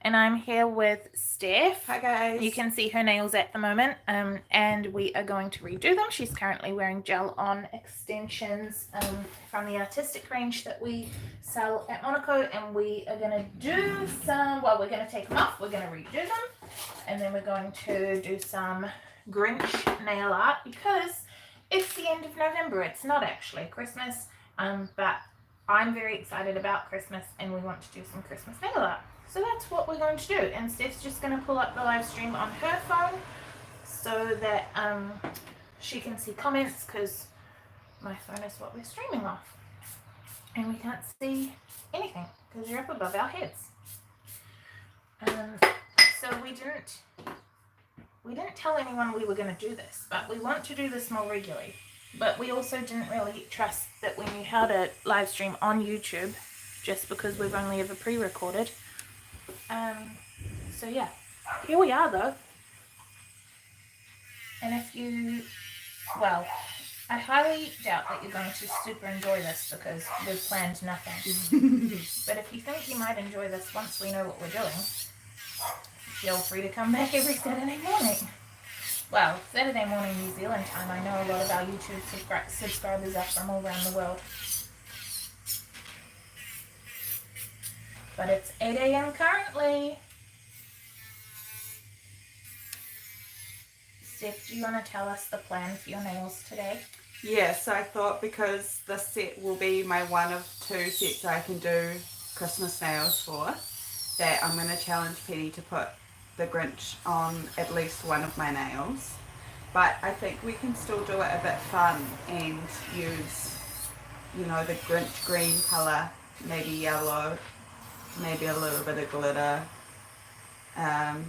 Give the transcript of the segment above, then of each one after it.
and I'm here with Steph. Hi guys. You can see her nails at the moment, and we are going to redo them. She's currently wearing gel on extensions from the artistic range that we sell at Monaco, and we are going to do some, well, we're going to take them off, we're going to redo them, and then we're going to do some Grinch nail art because it's the end of November. It's not actually Christmas, but I'm very excited about Christmas and we want to do some Christmas nail art. So that's what we're going to do. And Steph's just going to pull up the live stream on her phone so that she can see comments, because my phone is what we're streaming off. And we can't see anything because you're up above our heads. So we didn't tell anyone we were going to do this, but we want to do this more regularly. But we also didn't really trust that we knew how to live stream on YouTube, just because we've only ever pre-recorded. So yeah, here we are though. And if you, well, I highly doubt that you're going to super enjoy this because we've planned nothing. But if you think you might enjoy this once we know what we're doing, feel free to come back every Saturday morning. Well, Saturday morning New Zealand time. I know a lot of our YouTube subscribers are from all around the world. But it's 8 a.m. currently. Steph, do you want to tell us the plan for your nails today? Yeah, so I thought because this set will be my one of two sets I can do Christmas nails for, that I'm going to challenge Penny to put the Grinch on at least one of my nails. But I think we can still do it a bit fun and use, you know, the Grinch green colour, maybe yellow, maybe a little bit of glitter,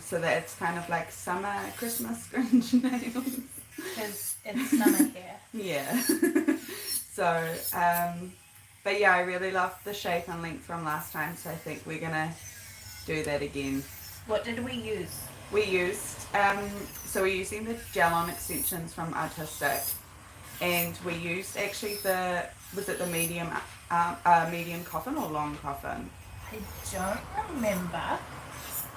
so that it's kind of like summer Christmas Grinch nails. Because it's summer here. Yeah. So, but yeah, I really loved the shape and length from last time, so I think we're gonna do that again. What did we use? We used, so we're using the gel on extensions from Artistic, and we used actually was it the medium coffin or long coffin? I don't remember.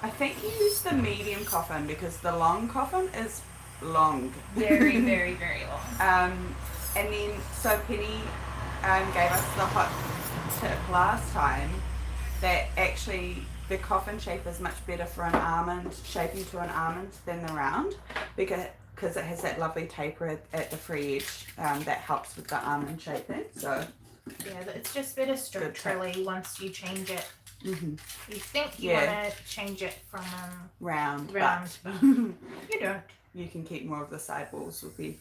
I think you used the medium coffin because the long coffin is long. Very, very, very long. And then, so Penny gave us the hot tip last time that actually the coffin shape is much better for an almond, shaping to an almond than the round, because it has that lovely taper at the free edge that helps with the almond shaping. So yeah, it's just better structurally once you change it. Mm-hmm. You think you want to change it from round, but you don't. You can keep more of the sidewalls with the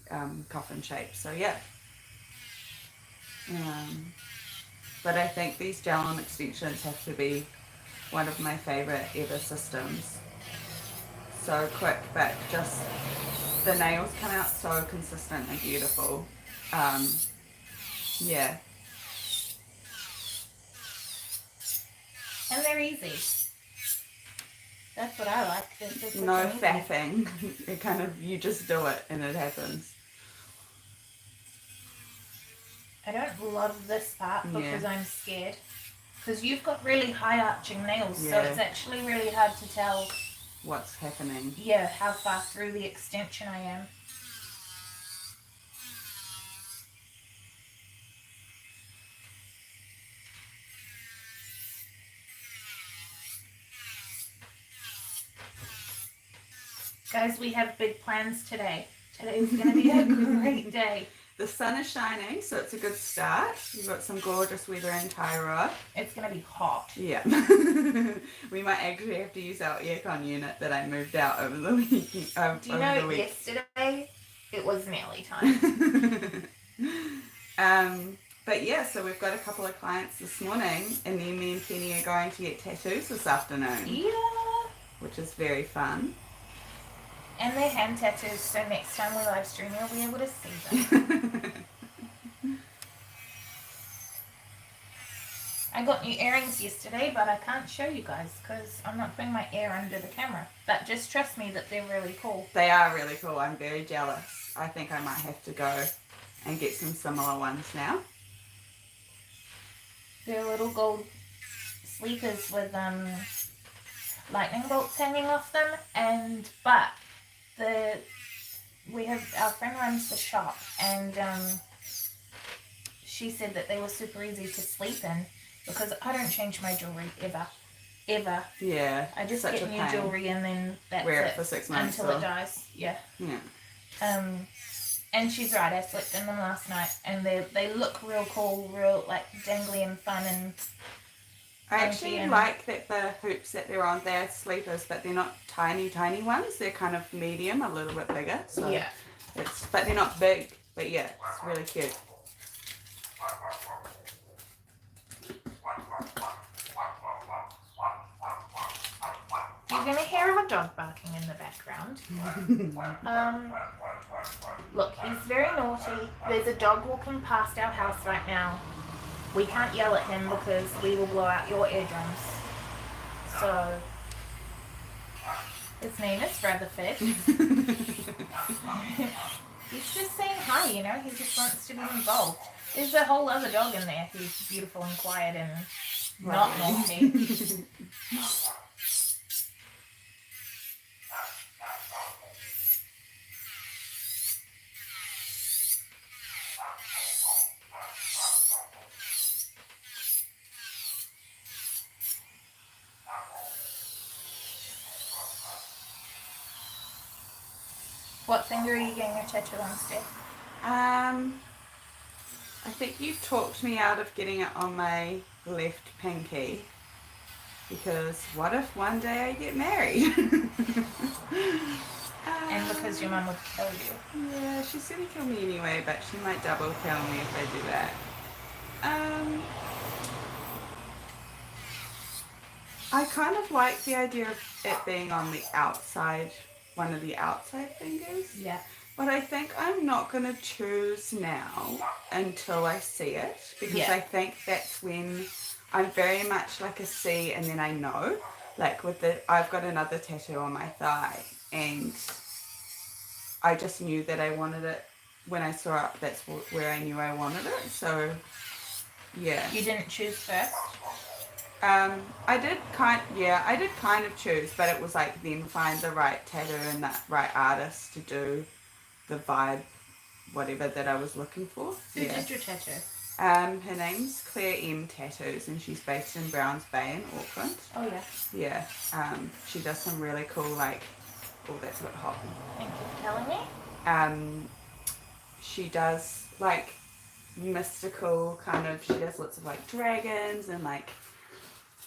coffin shape. So yeah. But I think these gel on extensions have to be one of my favourite ever systems. So quick, but just the nails come out so consistent and beautiful. Yeah. And they're easy. That's what I like. No faffing. It kind of, you just do it and it happens. I don't love this part because I'm scared. Because you've got really high arching nails, so it's actually really hard to tell what's happening. Yeah, how far through the extension I am. Guys, we have big plans today. Today's going to be a great day. The sun is shining, so it's a good start. We've got some gorgeous weather in Tairua. It's going to be hot. Yeah. We might actually have to use our aircon unit that I moved out over the weekend. Do you know, yesterday it was nearly time. But yeah, so we've got a couple of clients this morning, and then me and Penny are going to get tattoos this afternoon. Yeah. Which is very fun. And they're hand tattoos, so next time we live stream, you'll be able to see them. I got new earrings yesterday, but I can't show you guys because I'm not putting my ear under the camera. But just trust me that they're really cool. They are really cool. I'm very jealous. I think I might have to go and get some similar ones now. They're little gold sleepers with lightning bolts hanging off them, but our friend runs the shop, and she said that they were super easy to sleep in because I don't change my jewelry ever. Yeah. I just such get a new pain. jewelry and then that's Wear it it for 6 months until it dies. Yeah. And she's right. I slept in them last night, and they look real cool, real like dangly and fun and. I actually like that the hoops that they're on, they're sleepers, but they're not tiny ones. They're kind of medium, a little bit bigger. So yeah. But they're not big. But yeah, it's really cute. You're gonna hear a dog barking in the background. Look, he's very naughty. There's a dog walking past our house right now. We can't yell at him because we will blow out your eardrums. So, his name is Rutherford. He's just saying hi, you know, he just wants to be involved. There's a whole other dog in there who's beautiful and quiet and not naughty. What finger are you getting your tattoo on, Steph? I think you talked me out of getting it on my left pinky because what if one day I get married? And because your mum would kill you. Yeah, she's gonna kill me anyway, but she might double kill me if I do that. I kind of like the idea of it being on the outside, one of the outside fingers. Yeah. But I think I'm not going to choose now until I see it because I think that's when I'm very much like a see and then I know. Like I've got another tattoo on my thigh and I just knew that I wanted it when I saw it. That's where I knew I wanted it. So, yeah. You didn't choose first? I did kind of choose, but it was like then find the right tattoo and the right artist to do the vibe, whatever that I was looking for. Who did your tattoo? Her name's Claire M Tattoos and she's based in Browns Bay in Auckland. Oh yeah. Yeah. She does some really cool that's a bit hot. Thank you for telling me. She does like mystical she does lots of like dragons and like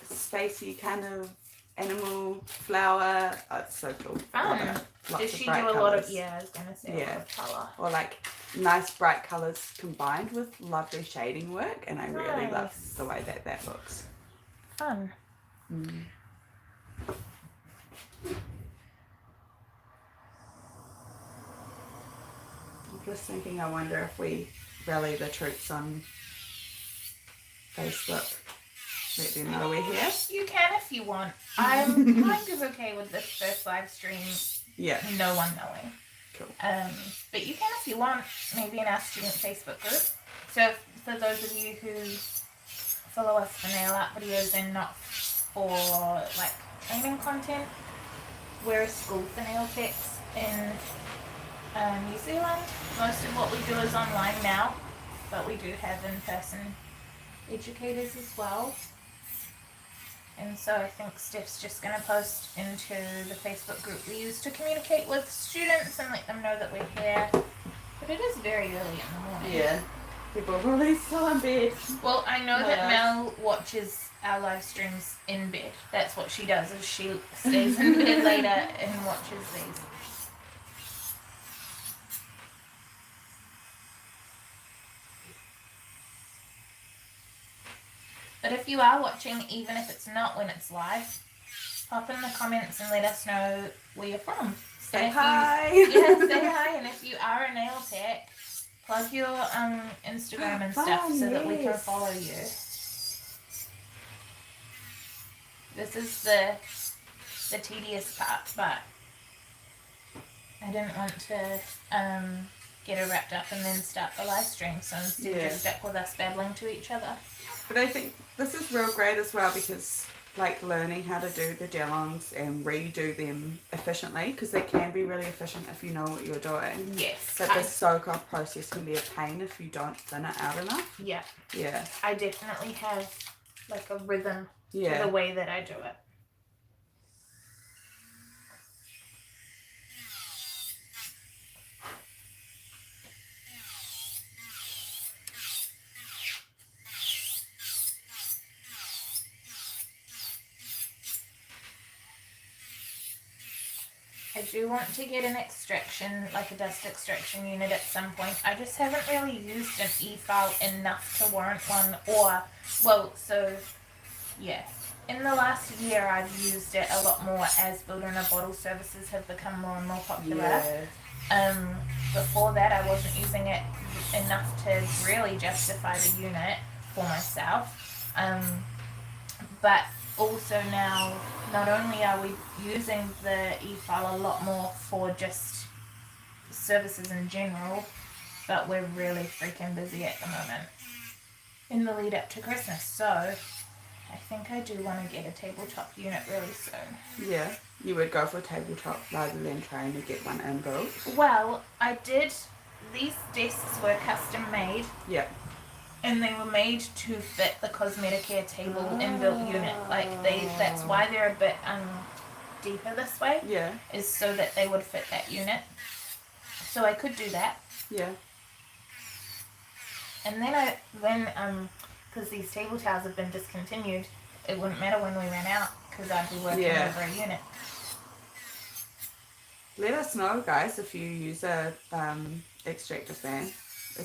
spacey kind of animal flower. Oh, it's so cool. Fun. Does she do a lot of, I was going to say a lot of colour. Or like nice bright colours combined with lovely shading work and I really love the way that looks. Fun. Mm. I'm just thinking, I wonder if we rally the troops on Facebook. Let them know we're here. You can if you want. I'm kind of okay with this first live stream. Yeah. No one knowing. Cool. But you can if you want, maybe in our student Facebook group. So for those of you who follow us for nail art videos and not for like training content, we're a school for nail techs in New Zealand. Most of what we do is online now, but we do have in-person educators as well. And so I think Steph's just going to post into the Facebook group we use to communicate with students and let them know that we're here. But it is very early in the morning. Yeah. People are probably still in bed. Well, I know that Mel watches our live streams in bed. That's what she does, is she stays in bed later and watches these. But if you are watching, even if it's not when it's live, pop in the comments and let us know where you're from. Say hi! Say hi. And if you are a nail tech, plug your Instagram and stuff so that we can follow you. This is the tedious part, but I didn't want to get her wrapped up and then start the live stream, so instead just stuck with us babbling to each other. But I think this is real great as well because like learning how to do the gel-ons and redo them efficiently, because they can be really efficient if you know what you're doing. Yes. But the soak-off process can be a pain if you don't thin it out enough. Yeah. Yeah. I definitely have like a rhythm to Yeah. the way that I do it. I do want to get an extraction, like a dust extraction unit at some point. I just haven't really used an e-file enough to warrant one, or, well, so, yeah. In the last year, I've used it a lot more as builder in a bottle services have become more and more popular. Yeah. Before that, I wasn't using it enough to really justify the unit for myself. But also now, not only are we using the e-file a lot more for just services in general, but we're really freaking busy at the moment in the lead up to Christmas. So I think I do want to get a tabletop unit really soon. Yeah. You would go for a tabletop rather than trying to get one inbuilt. Well, I did. These desks were custom made. Yeah. And they were made to fit the Cosmeticare table inbuilt unit. Like that's why they're a bit deeper this way. Yeah. Is so that they would fit that unit. So I could do that. Yeah. And then because these table towels have been discontinued, it wouldn't matter when we ran out because I'd be working over a unit. Let us know, guys, if you use a extractor fan.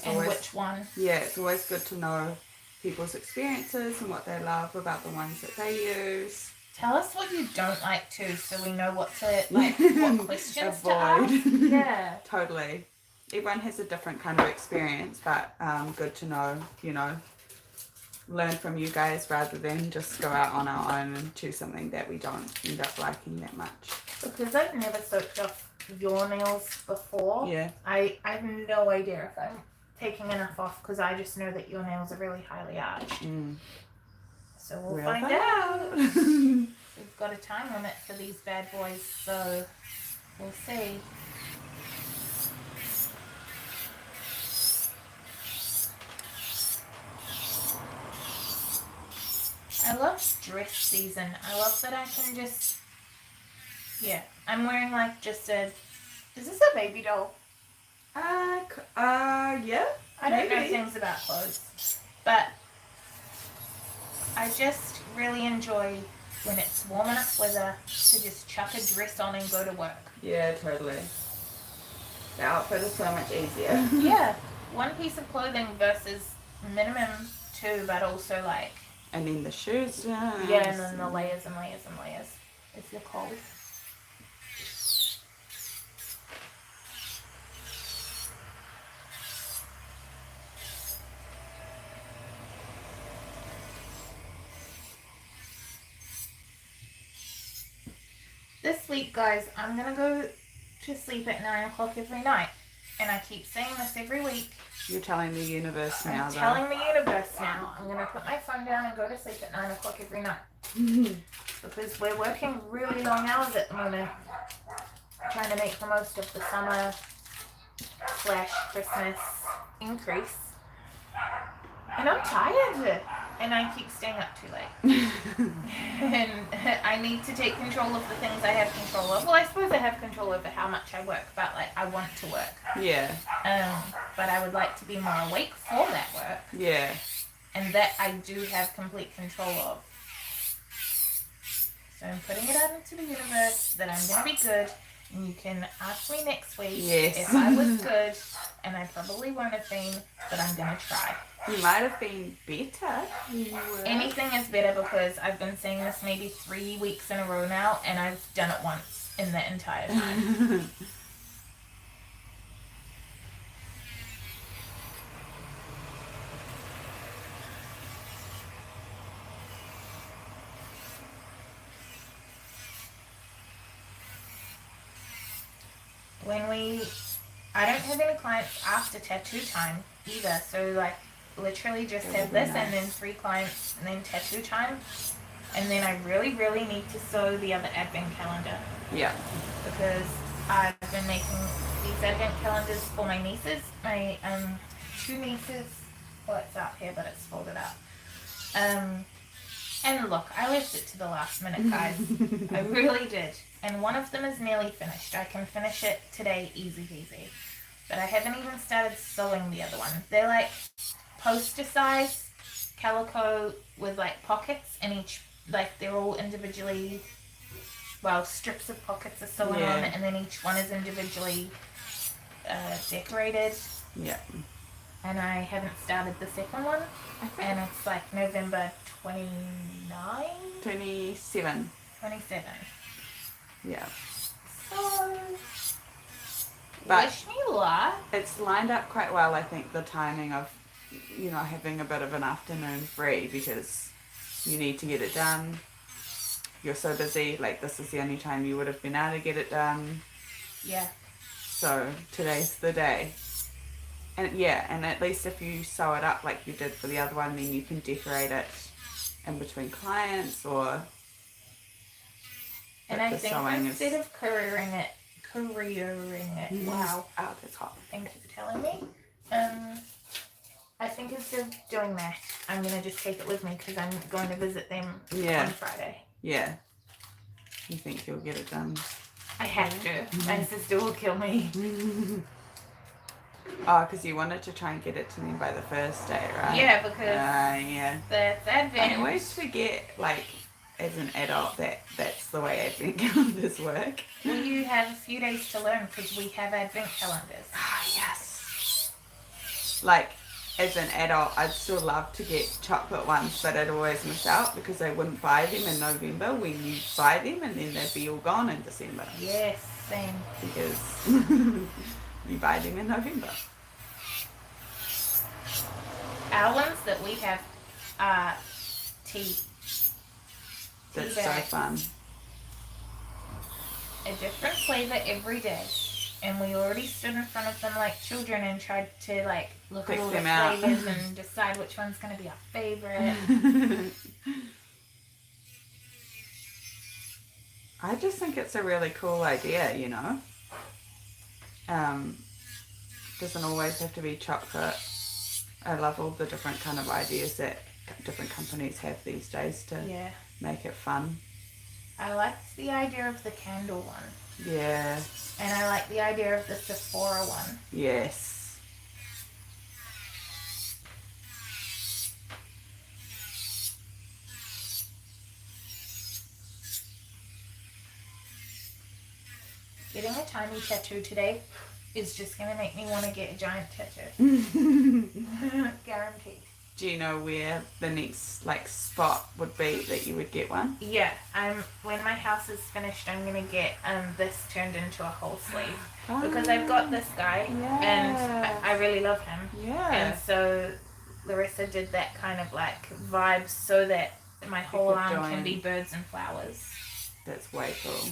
And which one? Yeah, it's always good to know people's experiences and what they love about the ones that they use. Tell us what you don't like too, so we know what to what questions to ask. Yeah, totally. Everyone has a different kind of experience, but good to know. Learn from you guys rather than just go out on our own and choose something that we don't end up liking that much. Because I've never soaked off your nails before. Yeah. I have no idea if I'm taking enough off because I just know that your nails are really highly arched. So we'll find out. We've got a time limit for these bad boys, so we'll see. I love dress season. I love that I can just, I'm wearing like just is this a baby doll? Yeah. I don't know things about clothes, but I just really enjoy when it's warm enough weather to just chuck a dress on and go to work. Yeah, totally. The outfit is so much easier. Yeah, one piece of clothing versus minimum two, but also like. And then the shoes. Yeah, and then the layers and layers and layers if you're cold. This week, guys, I'm going to go to sleep at 9 o'clock every night. And I keep saying this every week. You're telling the universe now, I'm telling the universe now. I'm going to put my phone down and go to sleep at 9 o'clock every night. Because we're working really long hours at the moment. Trying to make the most of the summer / Christmas increase. And I'm tired. And I keep staying up too late. And I need to take control of the things I have control of. Well, I suppose I have control over how much I work, but like I want to work. Yeah. But I would like to be more awake for that work. Yeah. And that I do have complete control of. So I'm putting it out into the universe that I'm going to be good. And you can ask me next week if I was good. And I probably won't have been, but I'm going to try. You might have been better. Anything is better because I've been saying this maybe 3 weeks in a row now, and I've done it once in the entire time. I don't have any clients after tattoo time either, so like literally just have this and then 3 clients and then tattoo time. And then I really, really need to sew the other advent calendar. Yeah. Because I've been making these advent calendars for my nieces. My two nieces. Well, it's out here, but it's folded up. And look, I left it to the last minute, guys. I really did. And one of them is nearly finished. I can finish it today, easy peasy. But I haven't even started sewing the other one. They're like poster size calico with like pockets, and each, like, they're all individually, well, strips of pockets are sewn on, and then each one is individually decorated. Yeah. And I haven't started the second one, and it's like November 29? 27. 27. Yeah. So, But wish me luck. it's lined up quite well, I think, the timing of, you know, having a bit of an afternoon free, because you need to get it done. You're so busy, like this is the only time you would have been able to get it done. Yeah. So today's the day. And yeah, and at least if you sew it up like you did for the other one, then you can decorate it in between clients, or... And I think instead of couriering it, wow. Oh, that's hot. Thank you for telling me. I think instead of doing that, I'm going to just take it with me because I'm going to visit them on Friday. Yeah. You think you'll get it done? I have to. My sister will kill me. Oh, because you wanted to try and get it to them by the first day, right? Yeah, because that's Advent. I always forget, like, as an adult, that's the way Advent calendars work. Well, you have a few days to learn because we have Advent calendars. Ah, yes. Like, as an adult, I'd still love to get chocolate ones, but I'd always miss out because I wouldn't buy them in November when you buy them, and then they'd be all gone in December. Yes, same. Because you buy them in November. Our ones that we have are tea. That's so fun. A different flavor every day. And we already stood in front of them like children and tried to like look at all the flavors and decide which one's going to be our favorite. I just think it's a really cool idea, you know. Doesn't always have to be chocolate. I love all the different kind of ideas that different companies have these days to make it fun. I liked the idea of the candle one. Yeah. And I like the idea of the Sephora one. Yes. Getting a tiny tattoo today is just going to make me want to get a giant tattoo. Guaranteed. Do you know where the next like spot would be that you would get one? Yeah, when my house is finished, I'm gonna get this turned into a whole sleeve because I've got this guy and I really love him. Yeah. And so Larissa did that kind of like vibe so that my whole arm can be birds and flowers. That's way cool.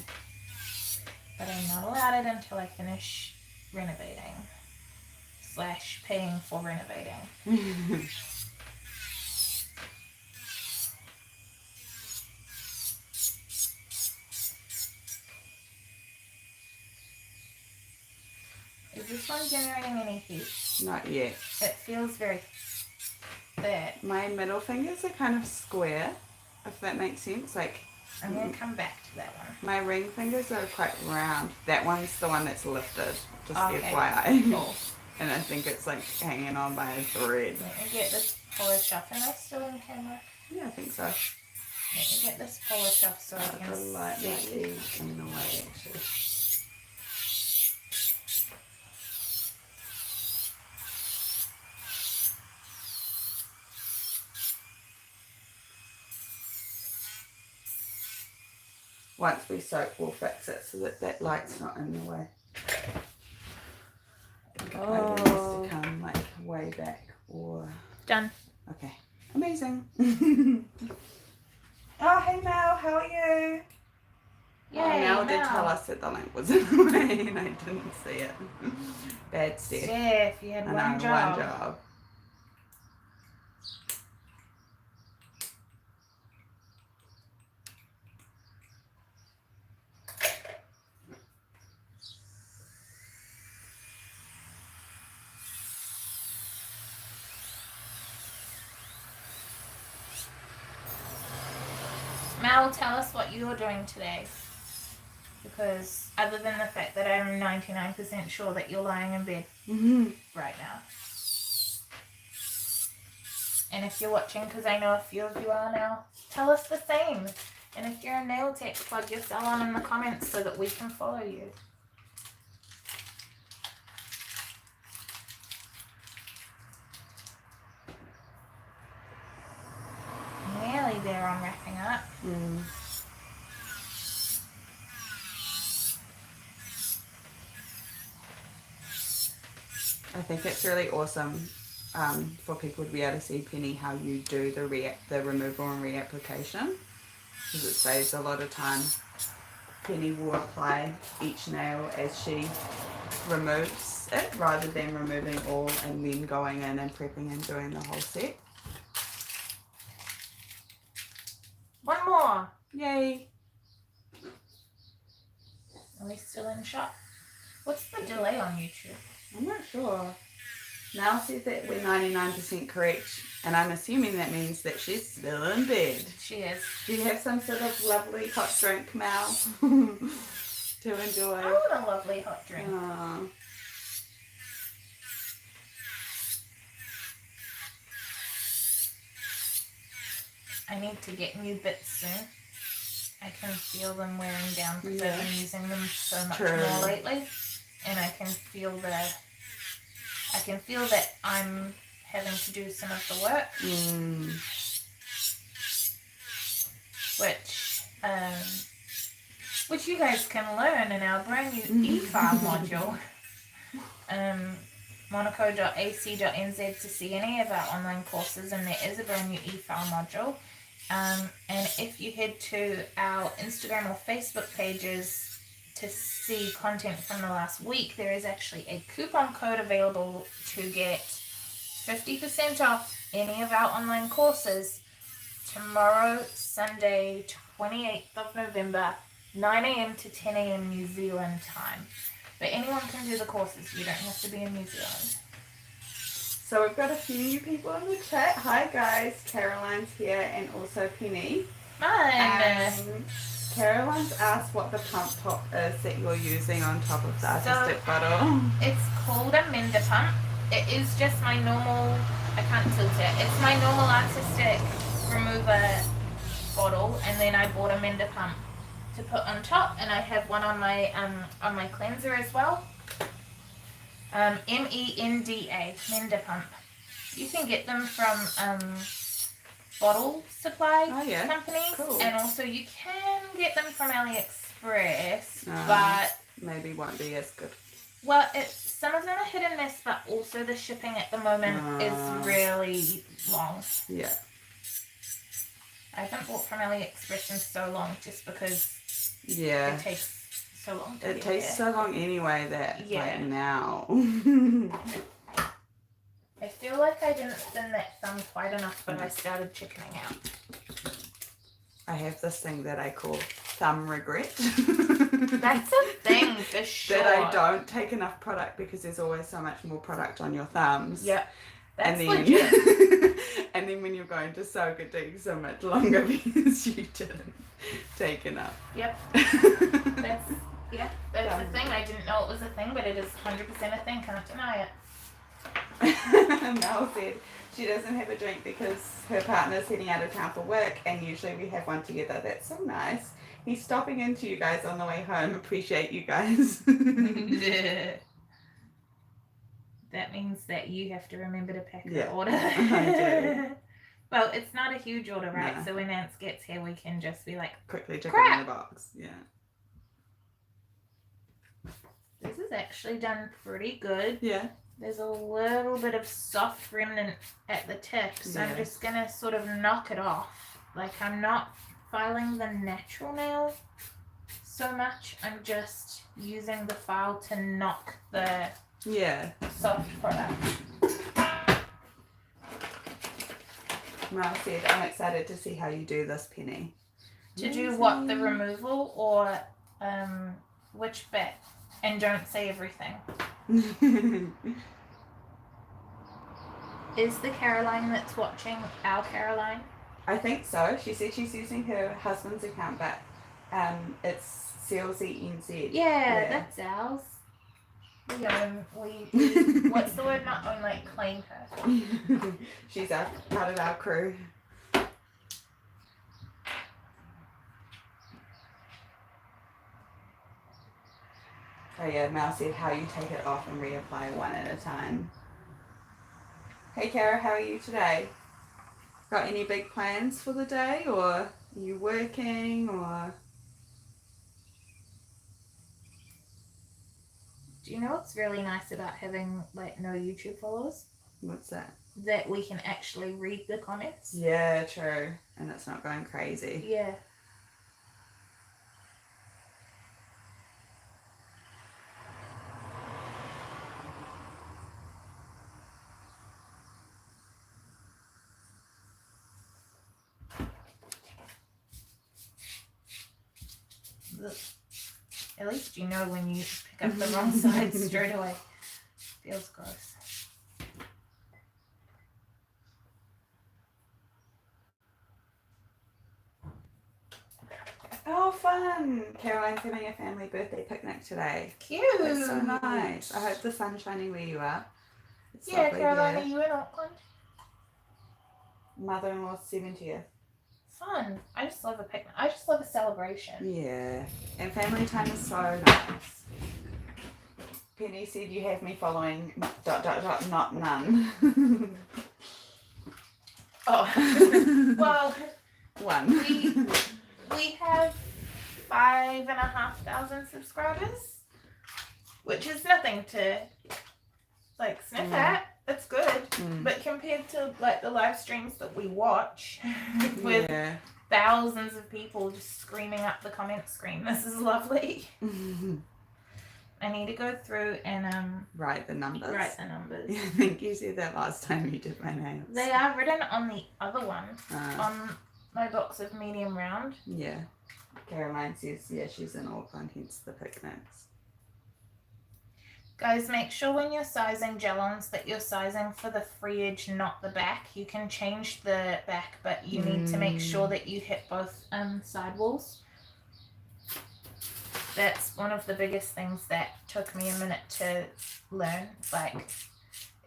But I'm not allowed it until I finish renovating / paying for renovating. Is this one generating any heat? Not yet. It feels very thick. My middle fingers are kind of square, if that makes sense. Like, I'm going to come back to that one. My ring fingers are quite round. That one's the one that's lifted, just FYI. Cool. And I think it's like hanging on by a thread. Let me get this polished off. Am I still in camera? Yeah, I think so. Let me get this polished off so I can the light see. might be in the way, actually. Once we soak, we'll fix it so that that light's not in the way. I think it maybe needs to come like way back or... Done. Okay. Amazing. Oh, hey Mel, how are you? Yay, Mel did tell us that the lamp was in the way and I didn't see it. Bad Steph. Steph, you had one job. One job. Mel, tell us what you're doing today. Because other than the fact that I'm 99% sure that you're lying in bed right now. And if you're watching, because I know a few of you are now, tell us the same. And if you're a nail tech, plug your salon in the comments so that we can follow you. Nearly there on wrapping up. I think it's really awesome for people to be able to see, Penny, how you do the removal and reapplication, because it saves a lot of time. Penny will apply each nail as she removes it, rather than removing all and then going in and prepping and doing the whole set. One more. Yay! Are we still in shot? What's the delay on YouTube? I'm not sure. Mel says that we're 99% correct, and I'm assuming that means that she's still in bed. She is. Do you have some sort of lovely hot drink, Mel, to enjoy? I want a lovely hot drink. I need to get new bits soon. I can feel them wearing down because I've been using them so much more lately, and I can feel that I'm having to do some of the work, which you guys can learn in our brand new e-file module. Monaco.ac.nz to see any of our online courses, and there is a brand new e-file module. And if you head to our Instagram or Facebook pages to see content from the last week, there is actually a coupon code available to get 50% off any of our online courses tomorrow, Sunday, 28th of November, 9 a.m. to 10 a.m. New Zealand time. But anyone can do the courses. You don't have to be in New Zealand. So we've got a few new people in the chat. Hi guys, Caroline's here and also Penny. Hi. Caroline's asked what the pump top is that you're using on top of the artistic bottle. It's called a Mender pump. It is just my normal, I can't tilt it. It's my normal artistic remover bottle, and then I bought a Mender pump to put on top, and I have one on my cleanser as well. MENDA, Mender pump. You can get them from bottle supply companies, and also you can get them from AliExpress, but maybe won't be as good. Well, some of them are hit and miss, but also the shipping at the moment is really long. Yeah. I haven't bought from AliExpress in so long, just because it takes so long to It takes so long anyway that like now. I feel like I didn't spin that thumb quite enough, but I started chickening out. I have this thing that I call thumb regret. That's a thing for sure. That I don't take enough product because there's always so much more product on your thumbs. Yep. That's legit. And then when you're going to soak, it takes so much longer because you didn't take enough. Yep. That's a thing. I didn't know it was a thing, but it is 100% a thing. Can't deny it. Mel said she doesn't have a drink because her partner's heading out of town for work, and usually we have one together. That's so nice. He's stopping into you guys on the way home. Appreciate you guys. That means that you have to remember to pack the order. I do. Well, it's not a huge order, right? No. So when Nance gets here, we can just be like, quickly check it in the box. Yeah. This is actually done pretty good. Yeah. There's a little bit of soft remnant at the tip, so I'm just going to sort of knock it off. Like, I'm not filing the natural nail so much. I'm just using the file to knock the soft product. Mel said, I'm excited to see how you do this, Penny. To do what? The removal or which bit? And don't say everything. Is the Caroline that's watching our Caroline? I think so. She said she's using her husband's account, but it's CLZNZ. Yeah, that's ours. We what's the word? Not own, like claim her. She's part of our crew. Oh yeah, Mel said how you take it off and reapply one at a time. Hey Kara, how are you today? Got any big plans for the day, or are you working, or? Do you know what's really nice about having like no YouTube followers? What's that? That we can actually read the comments. Yeah, true. And it's not going crazy. Yeah. At least you know when you pick up the wrong side straight away. Feels gross. Oh, fun! Caroline's having a family birthday picnic today. Cute. That's so nice. I hope the sun's shining where you are. It's Yeah, lovely Caroline, there. are you in Auckland? Mother-in-law's 70th. Fun. I just love a picnic. I just love a celebration. Yeah. And family time is so nice. Penny said you have me following ... not none. Oh. Well, One. we have 5,500 subscribers, which is nothing to like sniff at. It's good, but compared to like the live streams that we watch with thousands of people just screaming up the comment screen, this is lovely. I need to go through and write the numbers. Yeah, I think you said that last time you did my nails. They are written on the other one, on my box of medium round. Yeah. Caroline says, yeah, she's in Auckland, hence the picnics. Guys, make sure when you're sizing gel-ons that you're sizing for the free edge, not the back. You can change the back, but you need to make sure that you hit both side walls. That's one of the biggest things that took me a minute to learn. Like,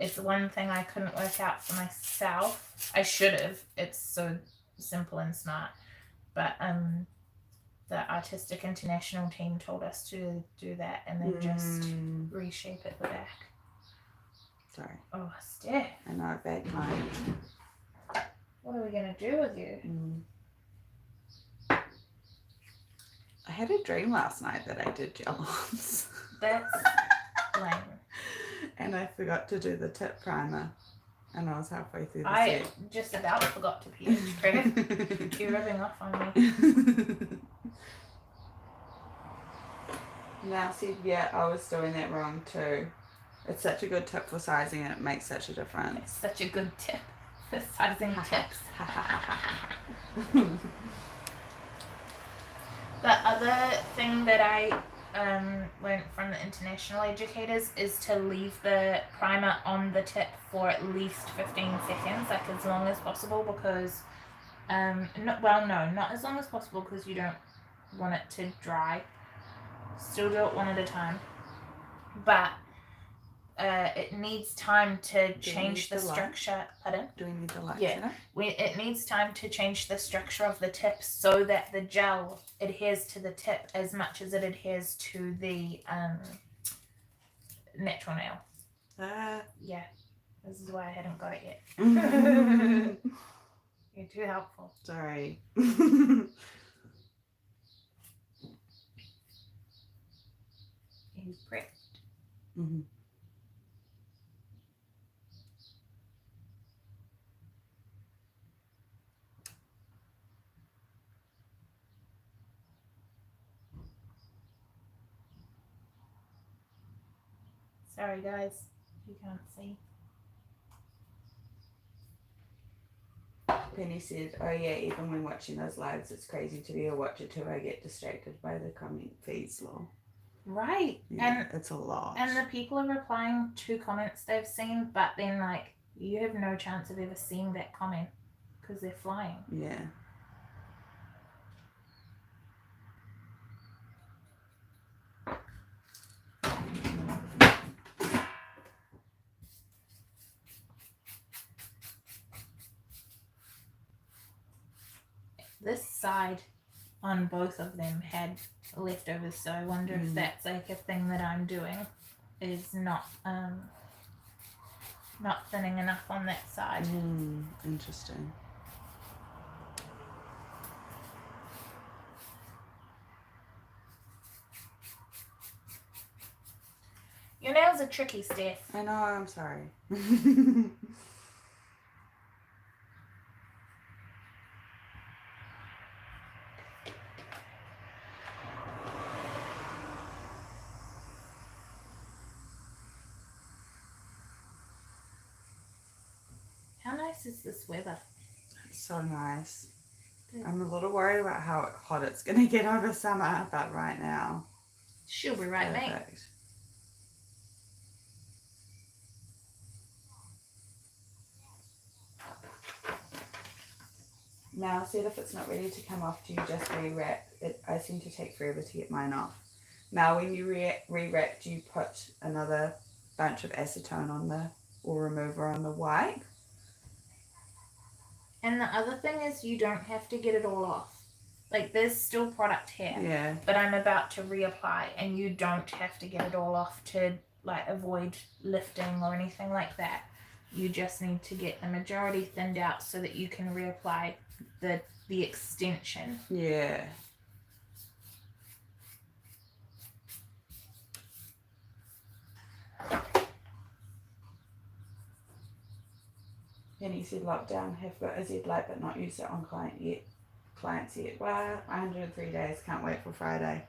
it's one thing I couldn't work out for myself. I should have. It's so simple and smart. But the Artistic International team told us to do that and then just reshape it the back. Sorry. Oh, Steph. I know, bad time. What are we going to do with you? I had a dream last night that I did gel-ons. That's lame. And I forgot to do the tip primer. And I was halfway through the I set. just about forgot to pH prep. You're rubbing off on me. Now said, yeah, I was doing that wrong too. It's such a good tip for sizing and it makes such a difference. It's such a good tip for sizing tips. The other thing that I learned from the international educators is to leave the primer on the tip for at least 15 seconds, like as long as possible, because not as long as possible because you don't want it to dry. Still do it one at a time, but it needs time to change the structure. Pardon? Do we need the light? Yeah, it needs time to change the structure of the tip so that the gel adheres to the tip as much as it adheres to the natural nail. Yeah, this is why I hadn't got it yet. You're too helpful. Sorry. He's pricked. Sorry guys, you can't see. Penny said, oh yeah, even when watching those lives, it's crazy to be a watcher too. I get distracted by the comment feeds law. Right. Yeah, and it's a lot. And the people are replying to comments they've seen, but then like you have no chance of ever seeing that comment because they're flying. Yeah. This side on both of them had leftovers, so I wonder if that's like a thing that I'm doing, is not thinning enough on that side. Interesting. Your nails are tricky, Steph. I know, I'm sorry. How nice is this weather? It's so nice. Good. I'm a little worried about how hot it's going to get over summer, but right now, She'll be right, mate. perfect. Now, see if it's not ready to come off, do you just rewrap it? I seem to take forever to get mine off. Now, when you rewrap, do you put another bunch of acetone on the, or remover on the wipe? And the other thing is, you don't have to get it all off. Like, there's still product here. Yeah. But I'm about to reapply, and you don't have to get it all off to, like, avoid lifting or anything like that. You just need to get the majority thinned out so that you can reapply the extension. Yeah. Penny said lockdown, have got a Z light but not used it on clients yet. Well, 103 days, can't wait for Friday.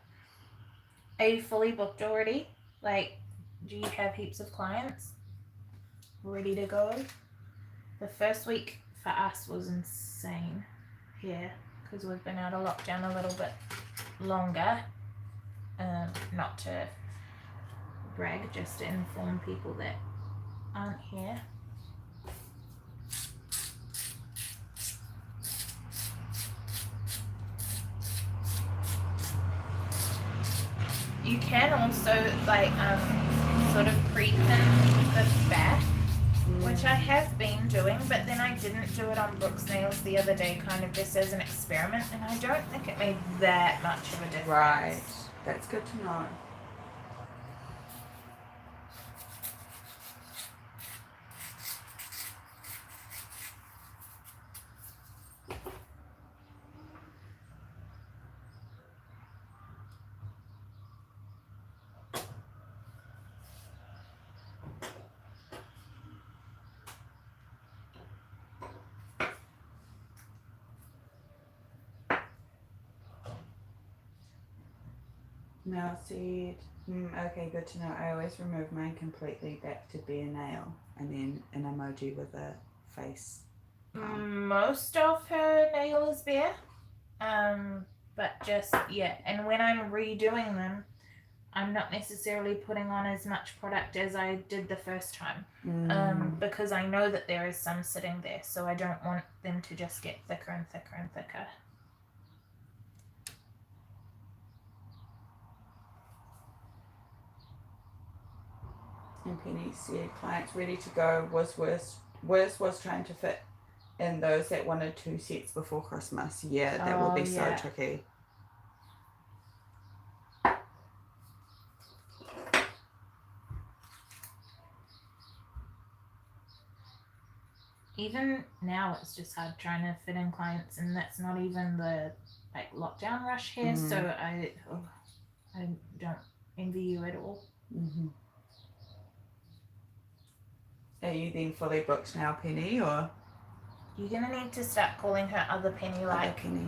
Are you fully booked already? Like, do you have heaps of clients ready to go? The first week for us was insane here because we've been out of lockdown a little bit longer. Not to brag, just to inform people that aren't here. You can also like sort of pre-pin the back, which I have been doing, but then I didn't do it on Brooks Nails the other day, kind of just as an experiment, and I don't think it made that much of a difference. Right, that's good to know. Now said, okay, good to know. I always remove mine completely back to bare nail and then an emoji with a face. Most of her nail is bare, but just, yeah, and when I'm redoing them, I'm not necessarily putting on as much product as I did the first time, because I know that there is some sitting there, so I don't want them to just get thicker and thicker and thicker. And Penny said, clients ready to go was worse was trying to fit in those that wanted 2 sets before Christmas. Yeah, that will be so tricky. Even now, it's just hard trying to fit in clients, and that's not even the like lockdown rush here. So I don't envy you at all. Are you then fully booked now, Penny, or? You're gonna need to start calling her other Penny, like Penny.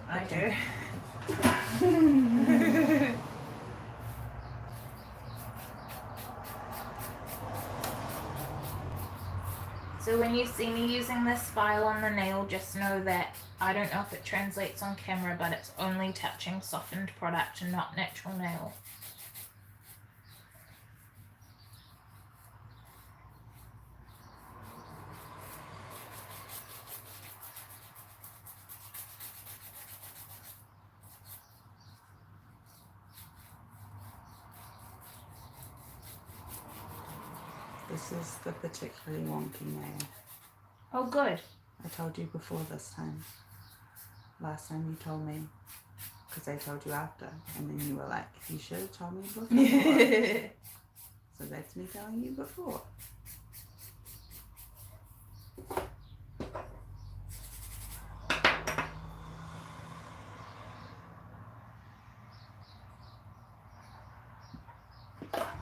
I Okay. do. So when you see me using this file on the nail, just know that I don't know if it translates on camera, but it's only touching softened product and not natural nail. This is the particularly wonky nail. Oh, good. I told you before this time. Last time you told me, because I told you after, and then you were like, you should have told me before. So that's me telling you before.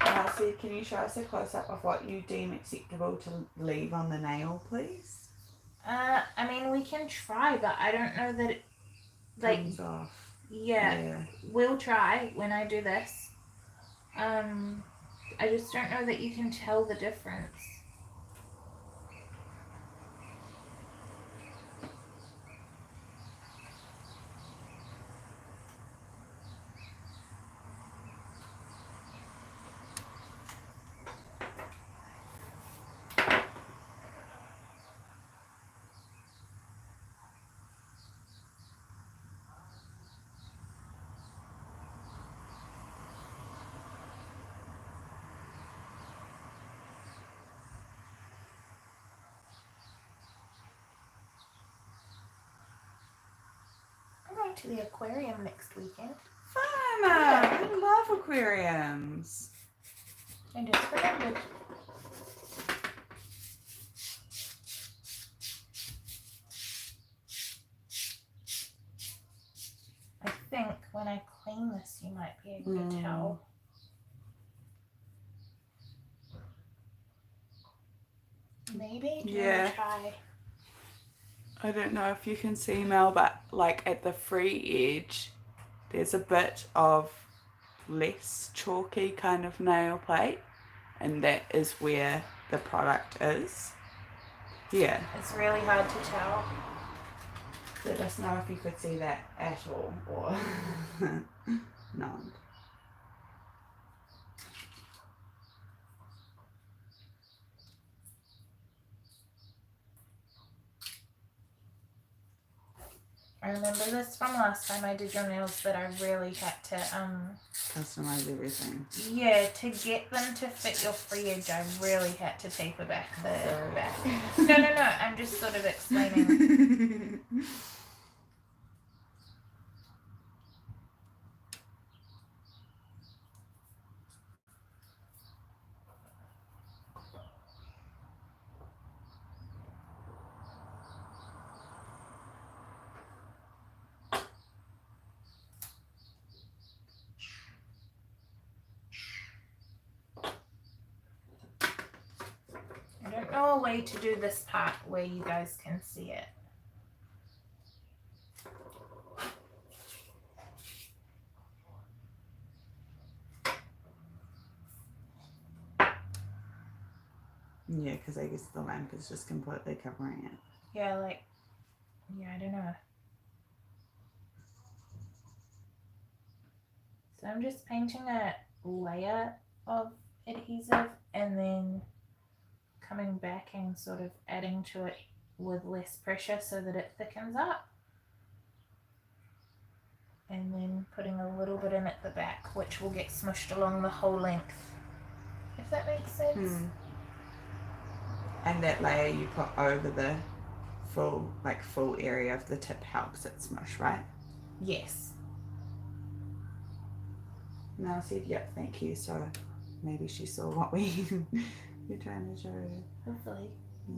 Elsie, can you show us a close-up of what you deem acceptable to leave on the nail, please? I mean, we can try, but I don't know that it, like, Comes off. yeah, we'll try when I do this. I just don't know that you can tell the difference. I'm going to the aquarium next weekend. Fun! I love aquariums. I just remembered. I think when I clean this, you might be able to tell. Maybe? Do you want to try? I don't know if you can see, Mel, but like at the free edge, there's a bit of less chalky kind of nail plate, and that is where the product is. Yeah. It's really hard to tell. Let us know if you could see that at all, or none. I remember this from last time I did your nails that I really had to Customize everything. yeah, to get them to fit your free edge I really had to taper back the back. No, I'm just sort of explaining. I don't know a way to do this part where you guys can see it. Yeah, because I guess the lamp is just completely covering it. Yeah, like, yeah, I don't know. So I'm just painting a layer of adhesive and then coming back and sort of adding to it with less pressure so that it thickens up. And then putting a little bit in at the back, which will get smushed along the whole length. If that makes sense. And that layer you put over the full area of the tip helps it smush, right? Yes. Mel said, yep, thank you. So maybe she saw what we're trying to show her. Hopefully. Yeah.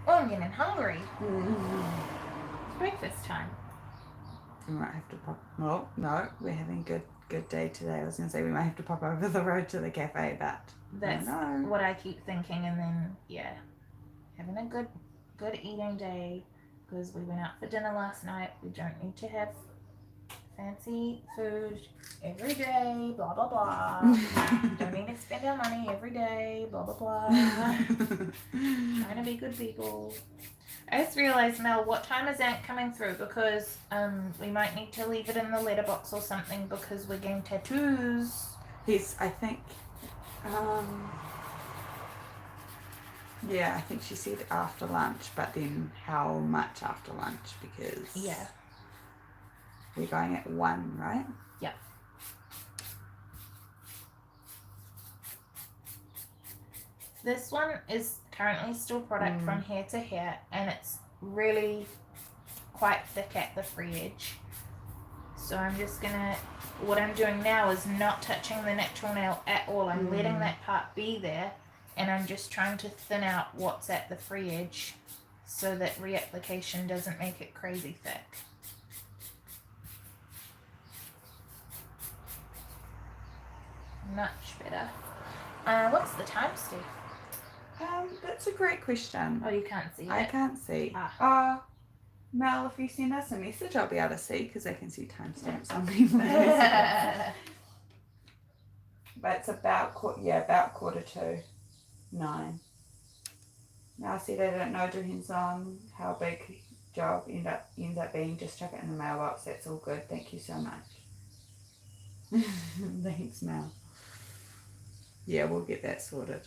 Oh, I'm getting hungry. It's breakfast time. We might have to pop. Well, no, we're having a good day today. I was going to say we might have to pop over the road to the cafe, but that's what I keep thinking. And then, yeah, having a good eating day because we went out for dinner last night. We don't need to have fancy food every day, blah, blah, blah. Don't need to spend our money every day, blah, blah, blah. Trying to be good people. I just realised, Mel, what time is Ant coming through? Because we might need to leave it in the letterbox or something because we're getting tattoos. He's, I think, Yeah, I think she said after lunch, but then how much after lunch? Because Yeah. we're going at 1, right? Yeah. This one is currently still product from here to here, and it's really quite thick at the free edge. So I'm just gonna, what I'm doing now is not touching the natural nail at all. I'm letting that part be there, and I'm just trying to thin out what's at the free edge so that reapplication doesn't make it crazy thick. Much better. What's the time, Steve? That's a great question. Oh, you can't see it? I can't see. Ah. Mel, if you send us a message, I'll be able to see because I can see timestamps on people's messages. But it's about 9:15. Now, I said I don't know, depends on how big job ends up being. Just chuck it in the mailbox. That's all good. Thank you so much. Thanks, Mel. Yeah, we'll get that sorted.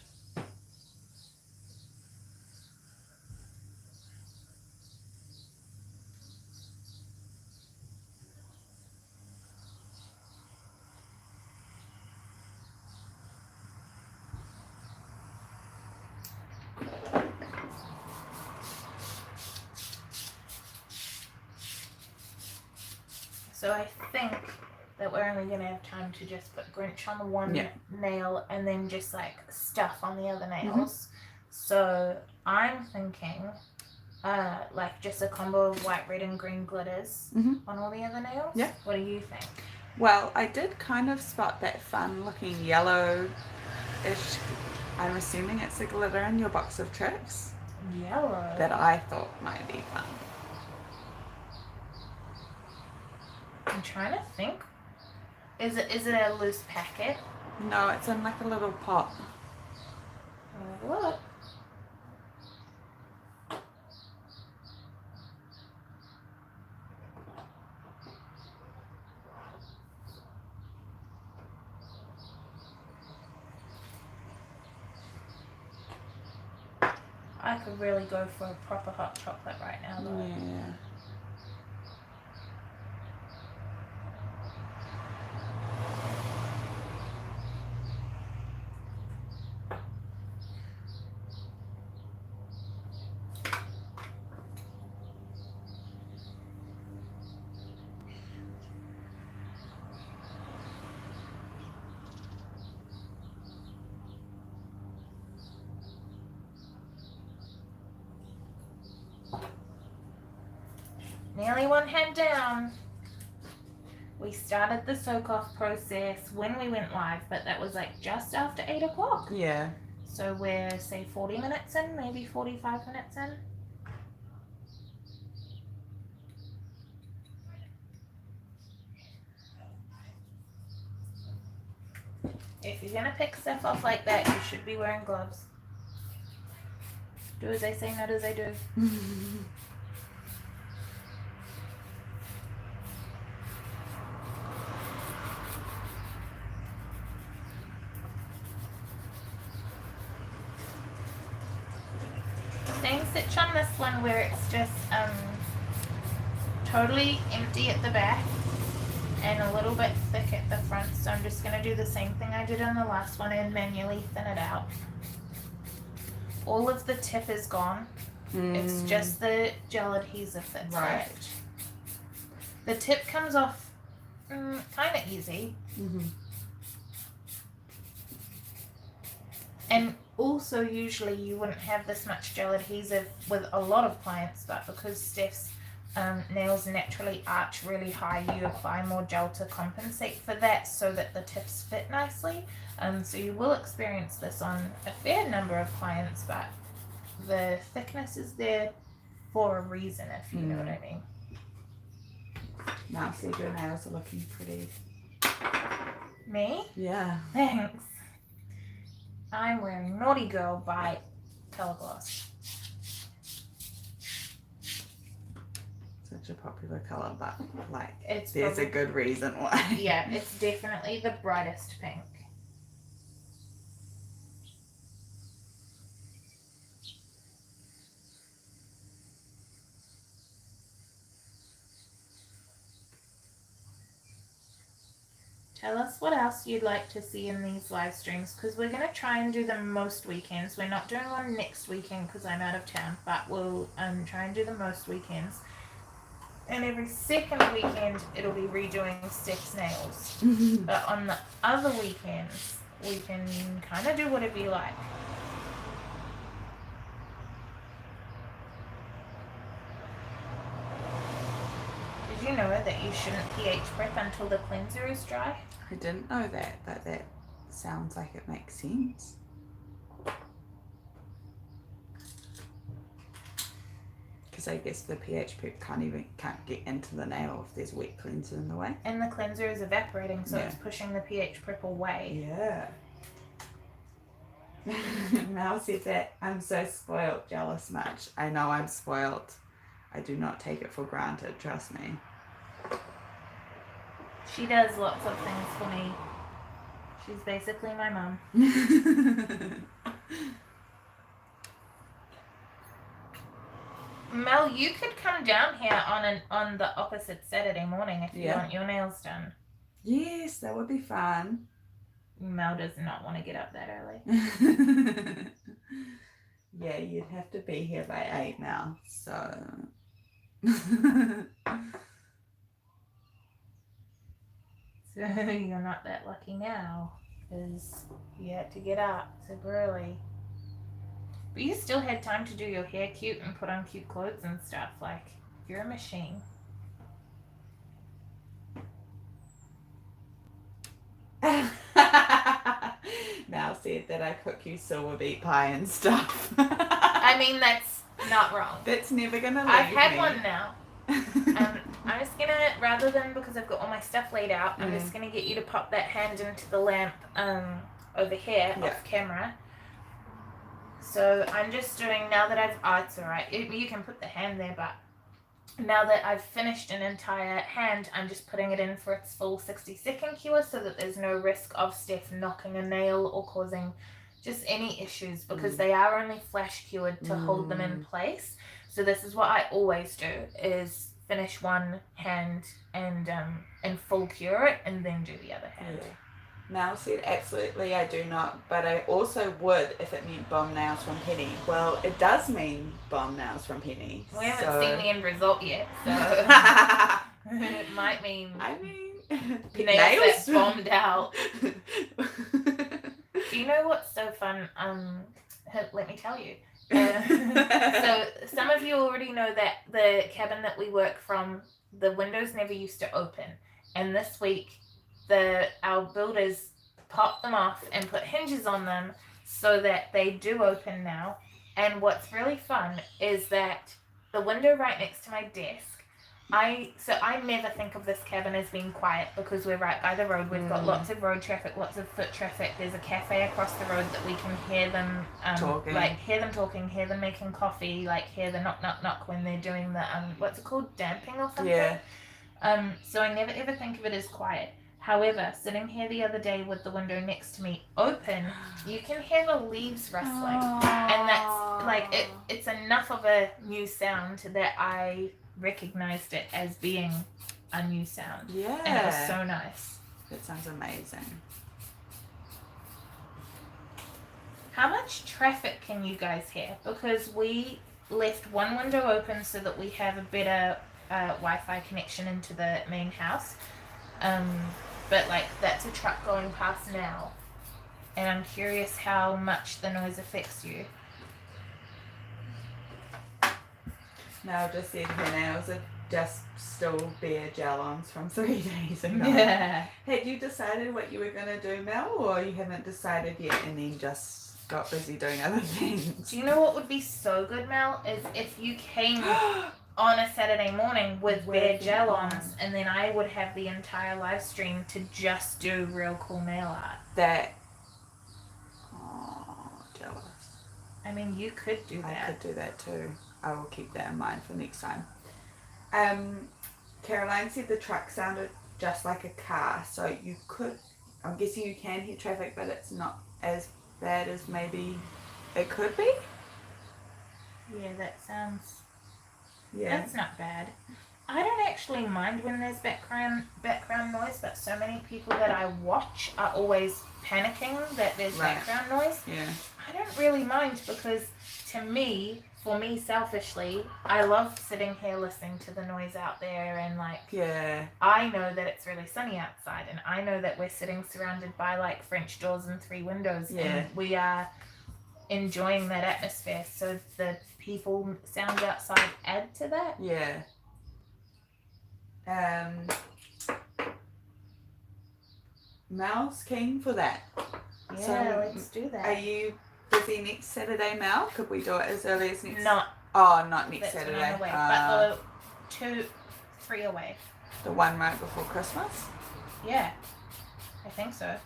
So I think that we're only going to have time to just put Grinch on the one nail and then just like stuff on the other nails. So I'm thinking like just a combo of white, red and green glitters on all the other nails. Yeah. What do you think? Well, I did kind of spot that fun looking yellow-ish. I'm assuming it's a glitter in your box of tricks. Yellow. That I thought might be fun. I'm trying to think. Is it a loose packet? No, it's in like a little pot. Look. I could really go for a proper hot chocolate right now though. Yeah. Nearly one hand down. We started the soak off process when we went live, but that was like just after 8 o'clock. Yeah. So we're say 40 minutes in, maybe 45 minutes in. If you're gonna pick stuff off like that, you should be wearing gloves. Do as I say, not as I do. Same stitch on this one where it's just totally empty at the back and a little bit thick at the front. So I'm just going to do the same thing I did on the last one and manually thin it out. All of the tip is gone. It's just the gel adhesive that's left. The tip comes off kind of easy. And also usually you wouldn't have this much gel adhesive with a lot of clients, but because Steph's nails naturally arch really high, you apply more gel to compensate for that so that the tips fit nicely. So you will experience this on a fair number of clients, but the thickness is there for a reason, if you know what I mean. Now, see, your nails are looking pretty. Me? Yeah. Thanks. I'm wearing Naughty Girl by Color Gloss. Such a popular color, but like, It's there's a good reason why. Yeah, it's definitely the brightest pink. Tell us what else you'd like to see in these live streams, because we're going to try and do them most weekends. We're not doing one next weekend because I'm out of town, but we'll try and do them most weekends. And every second weekend, it'll be redoing Steph's nails. But on the other weekends, we can kind of do whatever you like. Did you know that you shouldn't pH prep until the cleanser is dry? I didn't know that, but that sounds like it makes sense. Because I guess the pH prep can't get into the nail if there's wet cleanser in the way. And the cleanser is evaporating, so it's pushing the pH prep away. Yeah. Mel said that I'm so spoiled, jealous much. I know I'm spoiled. I do not take it for granted, trust me. She does lots of things for me. She's basically my mum. Mel, you could come down here on the opposite Saturday morning if you want your nails done. Yes, that would be fun. Mel does not want to get up that early. Yeah, you'd have to be here by 8 now, so... So you're not that lucky now, because you had to get up super early. But you still had time to do your hair cute and put on cute clothes and stuff. Like, you're a machine. Mal said that I cook you silver beet pie and stuff. I mean, that's not wrong. That's never gonna leave I've had me. one now. I'm just gonna, rather than, because I've got all my stuff laid out, I'm just gonna get you to pop that hand into the lamp over here off camera. So I'm just doing, now that I've, it's alright, you can put the hand there, but now that I've finished an entire hand, I'm just putting it in for its full 60-second cure so that there's no risk of Steph knocking a nail or causing just any issues, because they are only flash cured to hold them in place. So this is what I always do, is finish one hand and full cure it and then do the other hand. Yeah. Mal said, absolutely I do not, but I also would if it meant bomb nails from Penny. Well, it does mean bomb nails from Penny. We haven't seen the end result yet, so it might mean nails that bombed out. Do you know what's so fun? Let me tell you. So some of you already know that the cabin that we work from, the windows never used to open, and this week our builders popped them off and put hinges on them so that they do open now. And what's really fun is that the window right next to my desk, I never think of this cabin as being quiet because we're right by the road. We've got lots of road traffic, lots of foot traffic. There's a cafe across the road that we can hear them talking, hear them making coffee, like hear the knock knock knock when they're doing the what's it called, damping or something. Yeah. So I never ever think of it as quiet. However, sitting here the other day with the window next to me open, you can hear the leaves rustling. And that's like, it's enough of a new sound that I recognized it as being a new sound. Yeah. And it was so nice. That sounds amazing. How much traffic can you guys hear? Because we left one window open so that we have a better Wi-Fi connection into the main house. But like, that's a truck going past now, and I'm curious how much the noise affects you. Mel just said her nails are just still bare gel-ons from 3 days ago. Yeah. Had you decided what you were going to do, Mel, or you haven't decided yet and then just got busy doing other things? Do you know what would be so good, Mel, is if you came on a Saturday morning with bare gel-ons, and then I would have the entire live stream to just do real cool nail art. Jealous. I mean, you could do that. I could do that too. I will keep that in mind for next time. Caroline said the truck sounded just like a car, so you could, I'm guessing you can hear traffic, but it's not as bad as maybe it could be? Yeah, that sounds... Yeah. That's not bad. I don't actually mind when there's background noise, but so many people that I watch are always panicking that there's Right. background noise. Yeah. I don't really mind because to me, for me selfishly, I love sitting here listening to the noise out there and like Yeah. I know that it's really sunny outside and I know that we're sitting surrounded by like French doors and 3 windows Yeah. and we are enjoying that atmosphere, so the people sounds outside add to that. Yeah. Mel's keen for that. Yeah, So, let's do that. Are you busy next Saturday, Mel? Could we do it as early as next? Not. Oh, not next That's when Saturday. I'm away, but the 3 away. The one right before Christmas. Yeah, I think so.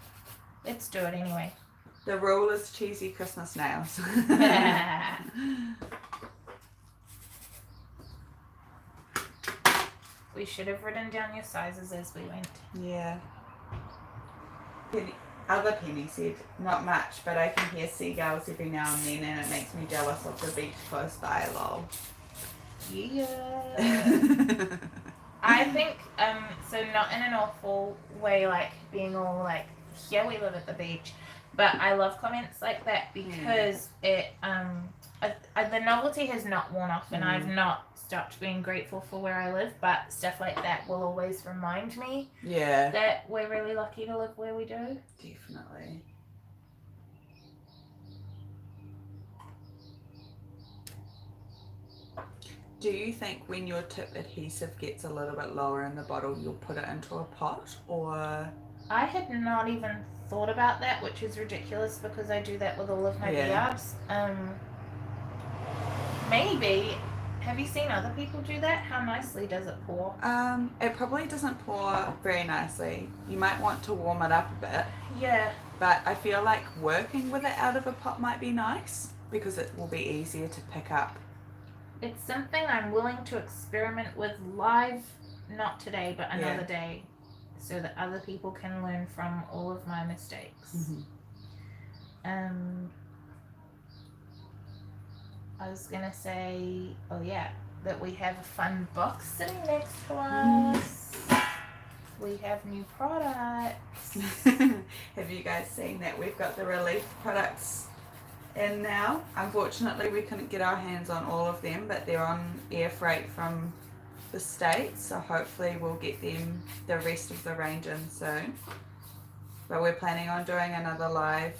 Let's do it anyway. The rule is cheesy Christmas nails. We should have written down your sizes as we went. Yeah. Penny said, not much, but I can hear seagulls every now and then and it makes me jealous of the beach close by, lol. Yeah. I think, so not in an awful way, like being all like, yeah, we live at the beach, but I love comments like that because it, the novelty has not worn off and I've not stopped being grateful for where I live, but stuff like that will always remind me that we're really lucky to live where we do. Definitely. Do you think when your tip adhesive gets a little bit lower in the bottle, you'll put it into a pot, or? I had not even thought about that, which is ridiculous because I do that with all of my beards. Maybe. Have you seen other people do that? How nicely does it pour? It probably doesn't pour very nicely. You might want to warm it up a bit. Yeah. But I feel like working with it out of a pot might be nice because it will be easier to pick up. It's something I'm willing to experiment with live, not today, but another day, so that other people can learn from all of my mistakes. Mm-hmm. I was gonna say, that we have a fun box sitting next to us. We have new products. Have you guys seen that we've got the relief products in now? Unfortunately, we couldn't get our hands on all of them, but they're on air freight from the States, so hopefully we'll get them, the rest of the range in soon. But we're planning on doing another live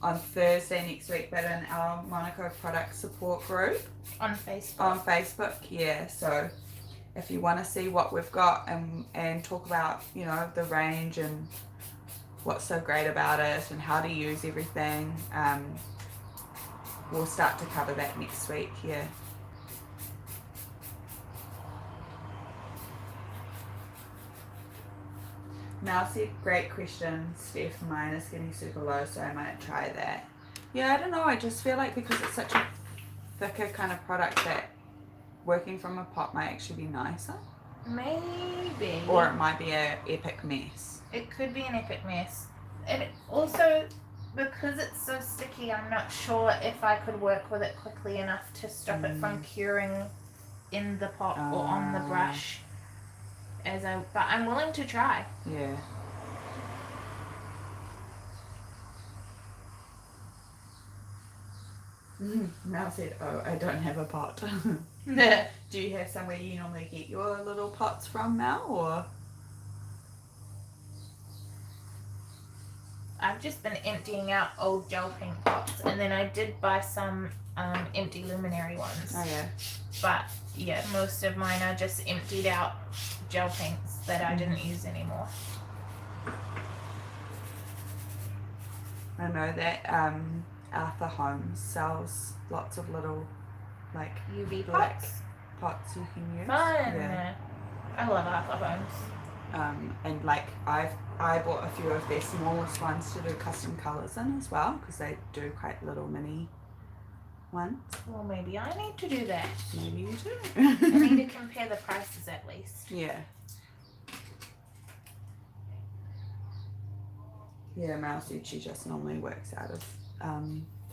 on Thursday next week, but in our Monaco product support group. On Facebook. On Facebook, yeah. So if you want to see what we've got and talk about, you know, the range and what's so great about it and how to use everything, we'll start to cover that next week, yeah. Mel said, great question, Steph. Mine is getting super low, so I might try that. Yeah, I don't know. I just feel like because it's such a thicker kind of product that working from a pot might actually be nicer. Maybe. Or it might be an epic mess. It could be an epic mess. And also, because it's so sticky, I'm not sure if I could work with it quickly enough to stop it from curing in the pot or on the brush. But I'm willing to try. Yeah. Mel said, oh, I don't have a pot. Do you have somewhere you normally get your little pots from, Mel, or? I've just been emptying out old gel paint pots, and then I did buy some empty luminary ones. Oh, yeah. But yeah, most of mine are just emptied out gel paints that I didn't use anymore. I know that Arthur Holmes sells lots of little, like, UV black pots. pots you can use. Fun. Yeah. I love Arthur Holmes. And like I bought a few of their smallest ones to do custom colours in as well, because they do quite little mini ones. Well, maybe I need to do that. Maybe you do. I need to compare the prices at least. Yeah. Yeah, Mel said she just normally works out of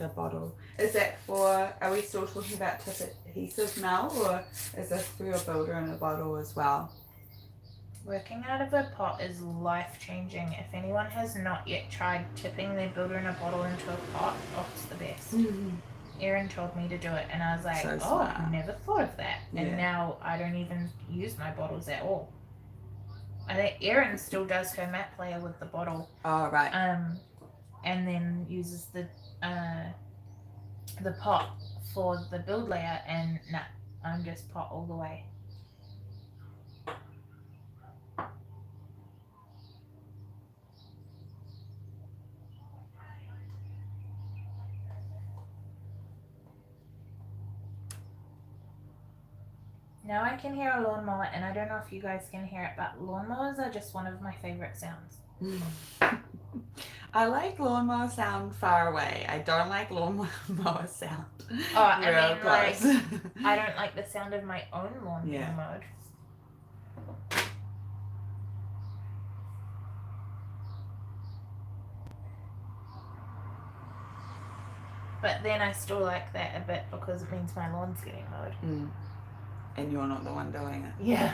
the bottle. Is that for, are we still talking about tip adhesive now, or is this for your builder in a bottle as well? Working out of a pot is life-changing. If anyone has not yet tried tipping their builder in a bottle into a pot, oh, it's the best. Erin told me to do it, and I was like, So oh, smart. I never thought of that. And Yeah. now I don't even use my bottles at all. I think Erin still does her matte layer with the bottle. Oh, right. And then uses the pot for the build layer, and nah, I'm just pot all the way. Now I can hear a lawnmower, and I don't know if you guys can hear it, but lawnmowers are just one of my favorite sounds. I like lawnmower sound far away. I don't like lawnmower sound. Oh, I real mean, close. like, I don't like the sound of my own lawn being Yeah. mowed. But then I still like that a bit because it means my lawn's getting mowed. And you're not the one doing it. Yeah.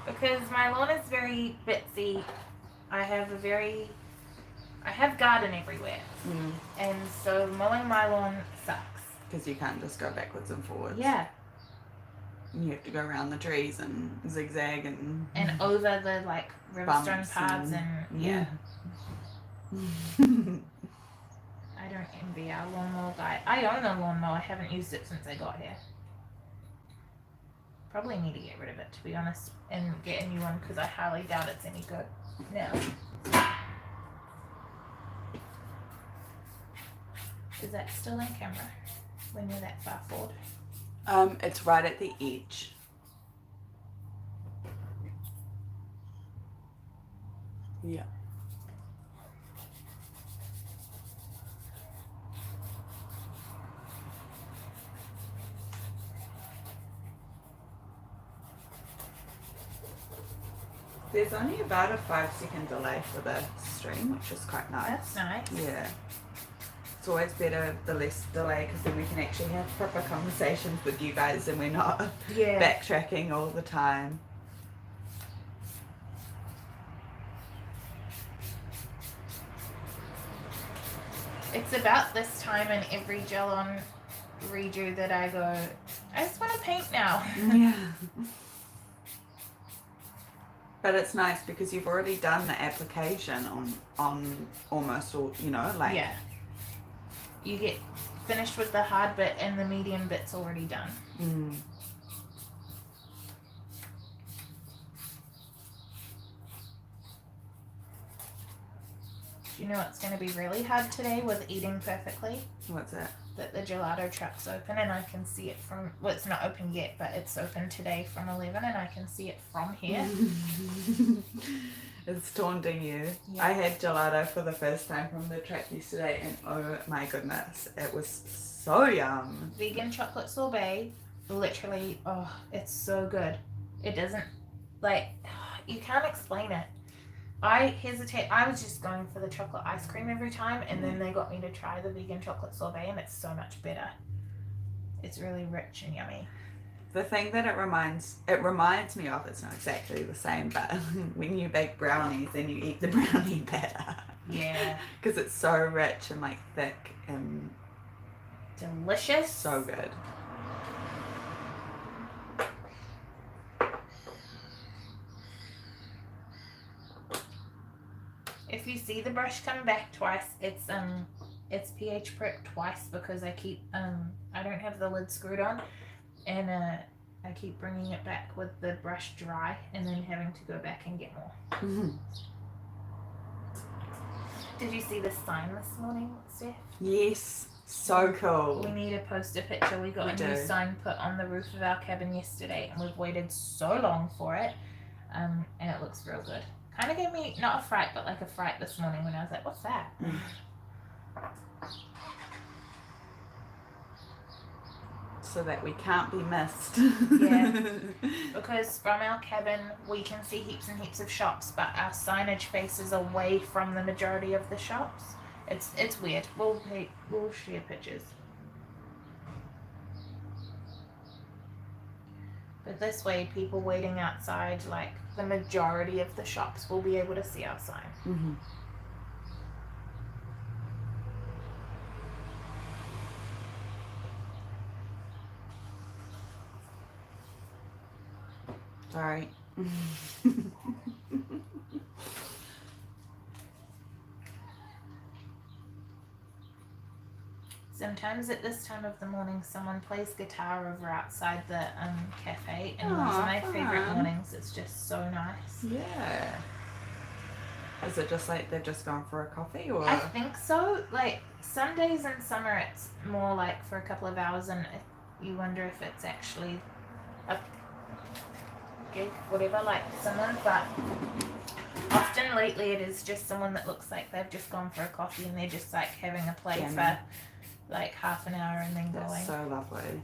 Because my lawn is very bitsy. I have garden everywhere. And so mowing my lawn sucks. Because you can't just go backwards and forwards. Yeah. You have to go around the trees and zigzag and over the like riverstone bumps paths and yeah. I don't envy our lawnmower guy. I own a lawnmower. I haven't used it since I got here. Probably need to get rid of it, to be honest, and get a new one because I highly doubt it's any good now. Is that still in camera when you're that far forward? It's right at the edge. Yeah. There's only about a 5-second delay for the stream, which is quite nice. That's nice. Yeah. It's always better the less delay because then we can actually have proper conversations with you guys and we're not backtracking all the time. It's about this time in every gel on redo that I go, I just want to paint now. Yeah. But it's nice because you've already done the application on almost all, you know, like. Yeah. You get finished with the hard bit and the medium bit's already done. You know what's going to be really hard today with eating perfectly? What's that? That the gelato truck's open and I can see it from, well, it's not open yet, but it's open today from 11 and I can see it from here. It's taunting you. Yeah. I had gelato for the first time from the track yesterday and oh my goodness, it was so yum. Vegan chocolate sorbet, literally, oh, it's so good. It doesn't, like, you can't explain it. I hesitate. I was just going for the chocolate ice cream every time, and then they got me to try the vegan chocolate sorbet, and it's so much better. It's really rich and yummy. The thing that it reminds me of, it's not exactly the same, but when you bake brownies and you eat the brownie batter. Yeah. Because it's so rich and like thick and delicious. So good. If you see the brush come back twice, it's pH pricked twice because I keep I don't have the lid screwed on, and I keep bringing it back with the brush dry and then having to go back and get more. Did you see the sign this morning, Steph? Yes, so cool. We need to post a picture. We got a new sign put on the roof of our cabin yesterday, and we've waited so long for it, and it looks real good. Kind of gave me, not a fright, but like a fright this morning when I was like, what's that? So that we can't be missed. Yeah. Because from our cabin, we can see heaps and heaps of shops, but our signage faces away from the majority of the shops. It's weird. We'll share pictures. But this way, people waiting outside, like the majority of the shops, will be able to see our sign. Mm-hmm. Sorry. Sometimes at this time of the morning, someone plays guitar over outside the cafe, and those are my favorite fun. mornings. It's just so nice. Yeah. Is it just like they've just gone for a coffee, or? I think so. Like some days in summer, it's more like for a couple of hours, and you wonder if it's actually a gig, whatever, like someone. But often lately, it is just someone that looks like they've just gone for a coffee, and they're just like having a play for like half an hour and then going. That's so lovely.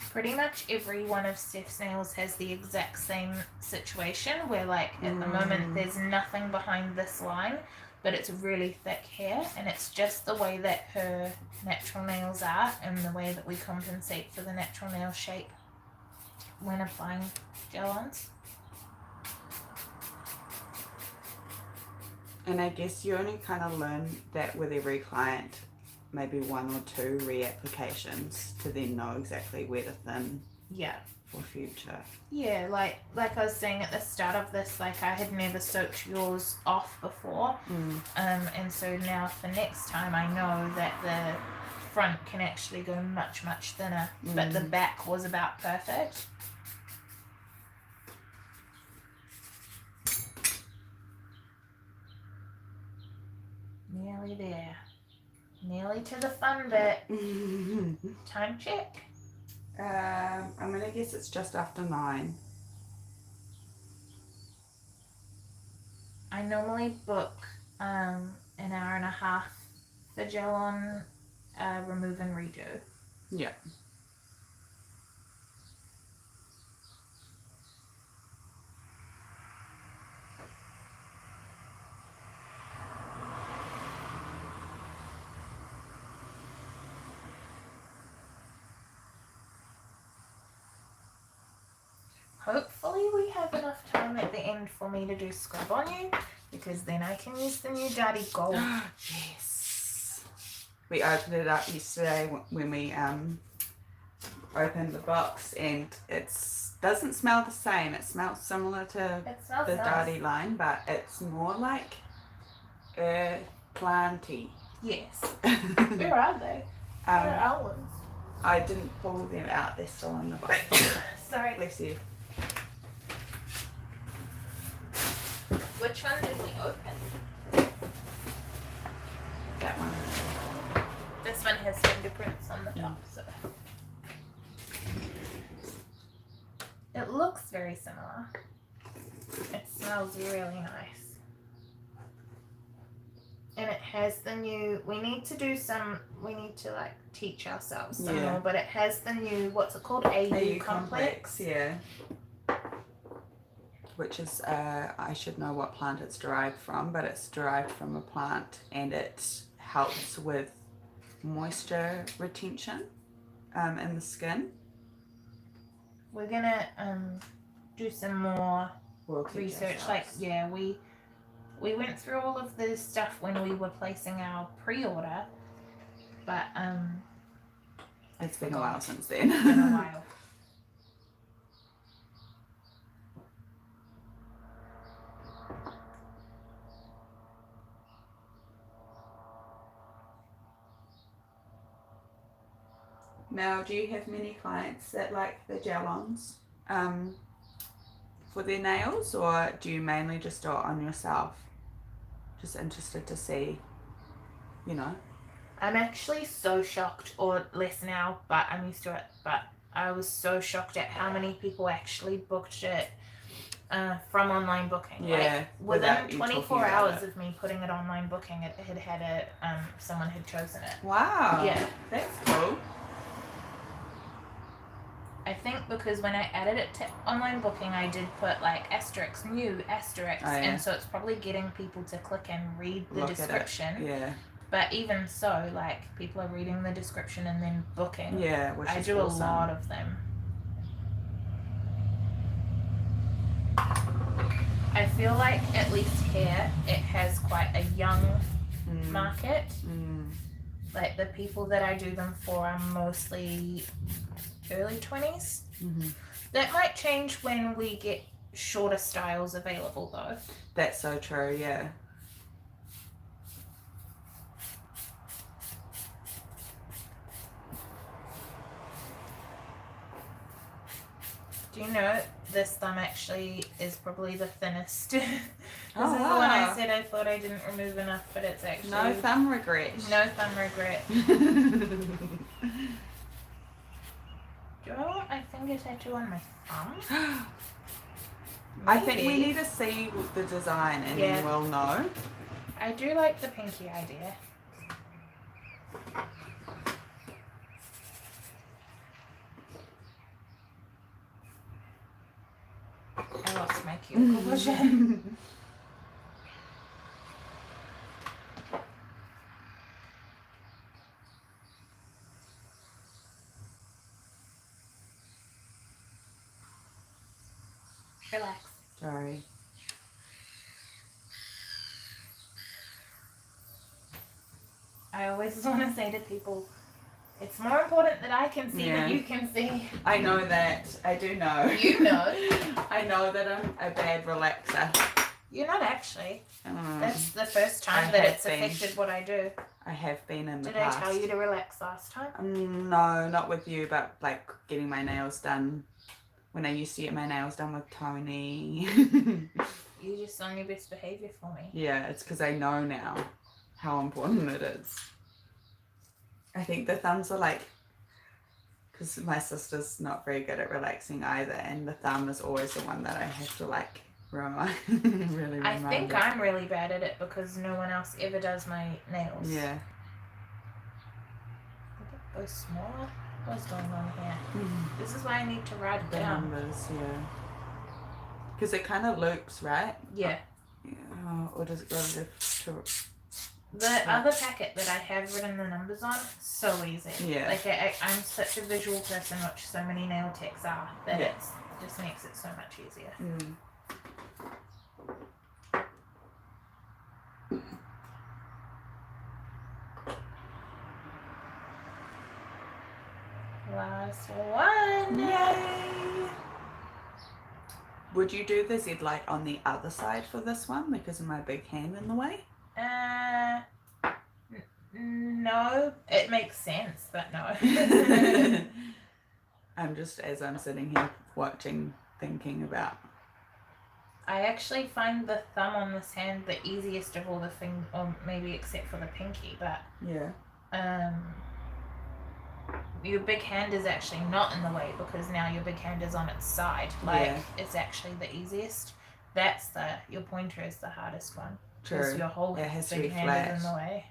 Pretty much every one of Steph's nails has the exact same situation where, like, at the moment there's nothing behind this line, but it's really thick hair, and it's just the way that her natural nails are and the way that we compensate for the natural nail shape when applying gel-ons. And I guess you only kind of learn that with every client, maybe 1 or 2 reapplications to then know exactly where to thin Yeah. for future. Yeah, like I was saying at the start of this, like I had never soaked yours off before, and so now for next time I know that the front can actually go much thinner, but the back was about perfect. Nearly there. Nearly to the fun bit. Time check. I'm gonna guess it's just after 9. I normally book an hour and a half for gel on remove and redo. Yeah. Hopefully we have enough time at the end for me to do scrub on you, because then I can use the new Daddy Gold. Yes. We opened it up yesterday when we opened the box, and it doesn't smell the same. It smells similar to the Daddy line, but it's more like planty. Yes. Where are they? Where are our ones? I didn't pull them out. They're still in the box. Sorry. Bless you. Which one did we open? That one. This one has fingerprints on the top, so it looks very similar. It smells really nice. And it has the new, we need to like teach ourselves some more, but it has the new, what's it called? AU complex. Yeah. Which is, I should know what plant it's derived from, but it's derived from a plant, and it helps with moisture retention in the skin. We're gonna do some more research. Like, yeah, we went through all of the stuff when we were placing our pre-order, but it's been a while since then. It's been a while. Now, do you have many clients that like the gel-ons for their nails, or do you mainly just do it on yourself? Just interested to see, you know. I'm actually so shocked, or less now, but I'm used to it, but I was so shocked at how many people actually booked it from online booking. Yeah, Like without within you 24 talking about hours it. of me putting it online booking, it had a someone had chosen it. Wow. Yeah. That's cool. I think because when I added it to online booking, I did put like asterisk, new asterisk, Oh, yeah. and so it's probably getting people to click and read the Look at it. description. Yeah. But even so, like people are reading the description and then booking. Yeah, which I is do awesome. a lot of them. I feel like at least here it has quite a young market. Like the people that I do them for are mostly early 20s. That might change when we get shorter styles available though. That's so true, yeah. Do you know this thumb actually is probably the thinnest? This is the one wow. I said I thought I didn't remove enough, but it's actually... No thumb regret. No thumb regret. Do I want my finger tattoo on my thumb? I think we need to see the design and then we'll know. I do like the pinky idea. I lost my cuticle vision. Relax. Sorry. I always want to say to people, it's more important that I can see than you can see. I know that. I do know. You know. I know that I'm a bad relaxer. You're not actually. That's the first time that it's affected what I do. I have been in the past. past. Did I tell you to relax last time? No, not with you, but like getting my nails done. When I used to get my nails done with Tony. You're just on your best behaviour for me. Yeah, it's because I know now how important it is. I think the thumbs are like, because my sister's not very good at relaxing either, and the thumb is always the one that I have to like really remind. I think I'm really bad at it because no one else ever does my nails. Yeah. Those smaller. What's going on here? This is why I need to write it down. Numbers, yeah. Because it kind of loops, right? Yeah. Or does it go to... The other packet that I have written the numbers on, so easy. Yeah. Like I'm such a visual person, which so many nail techs are, that it just makes it so much easier. Last one. Yay! Would you do the Z light on the other side for this one because of my big hand in the way? No, it makes sense, but no. I'm just, as I'm sitting here watching, thinking about. I actually find the thumb on this hand the easiest of all the things, or maybe except for the pinky, but your big hand is actually not in the way because now your big hand is on its side. Like it's actually the easiest. Your pointer is the hardest one. True. Because your whole big hand is in the way.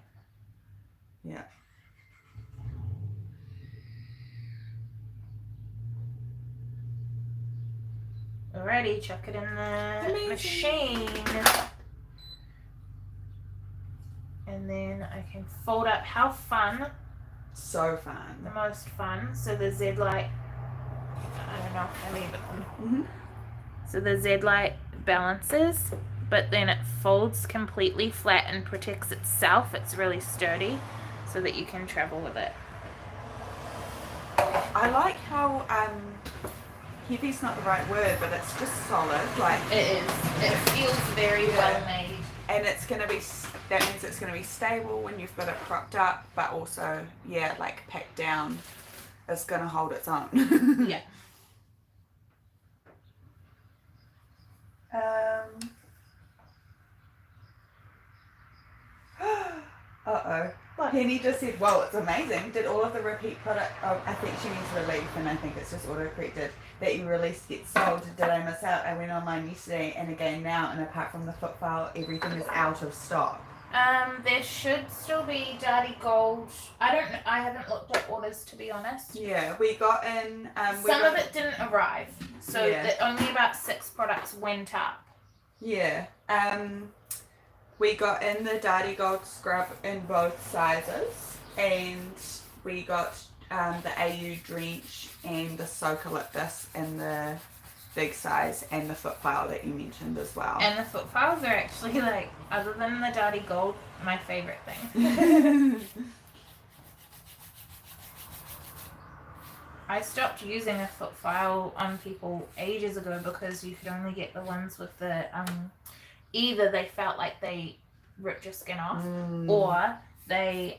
Yeah. Alrighty, chuck it in the machine. And then I can fold up. How fun. So fun. The most fun. So the Z light, I don't know if I leave it. So the Z light balances, but then it folds completely flat and protects itself. It's really sturdy so that you can travel with it. I like how heavy's not the right word, but it's just solid. Like it is. It feels very well made. And it's gonna be. That means it's gonna be stable when you've got it propped up, but also like packed down. It's gonna hold its own. Yeah. What? Penny just said, "Well, it's amazing. Did all of the repeat product? Oh, I think she means relief, and I think it's just auto-corrected that you released get sold. Did I miss out? I went online yesterday and again now, and apart from the foot file, everything is out of stock." There should still be Darty Gold. I haven't looked at orders, to be honest. Yeah, we got in. Some of it didn't arrive, so Yeah. only about 6 products went up. Yeah. We got in the Darty Gold scrub in both sizes, and we got the AU Drench and the Socalyptus in the big size, and the foot file that you mentioned as well. And the foot files are actually, like, other than the Darty Gold, my favorite thing. I stopped using a foot file on people ages ago because you could only get the ones with the either they felt like they ripped your skin off, or they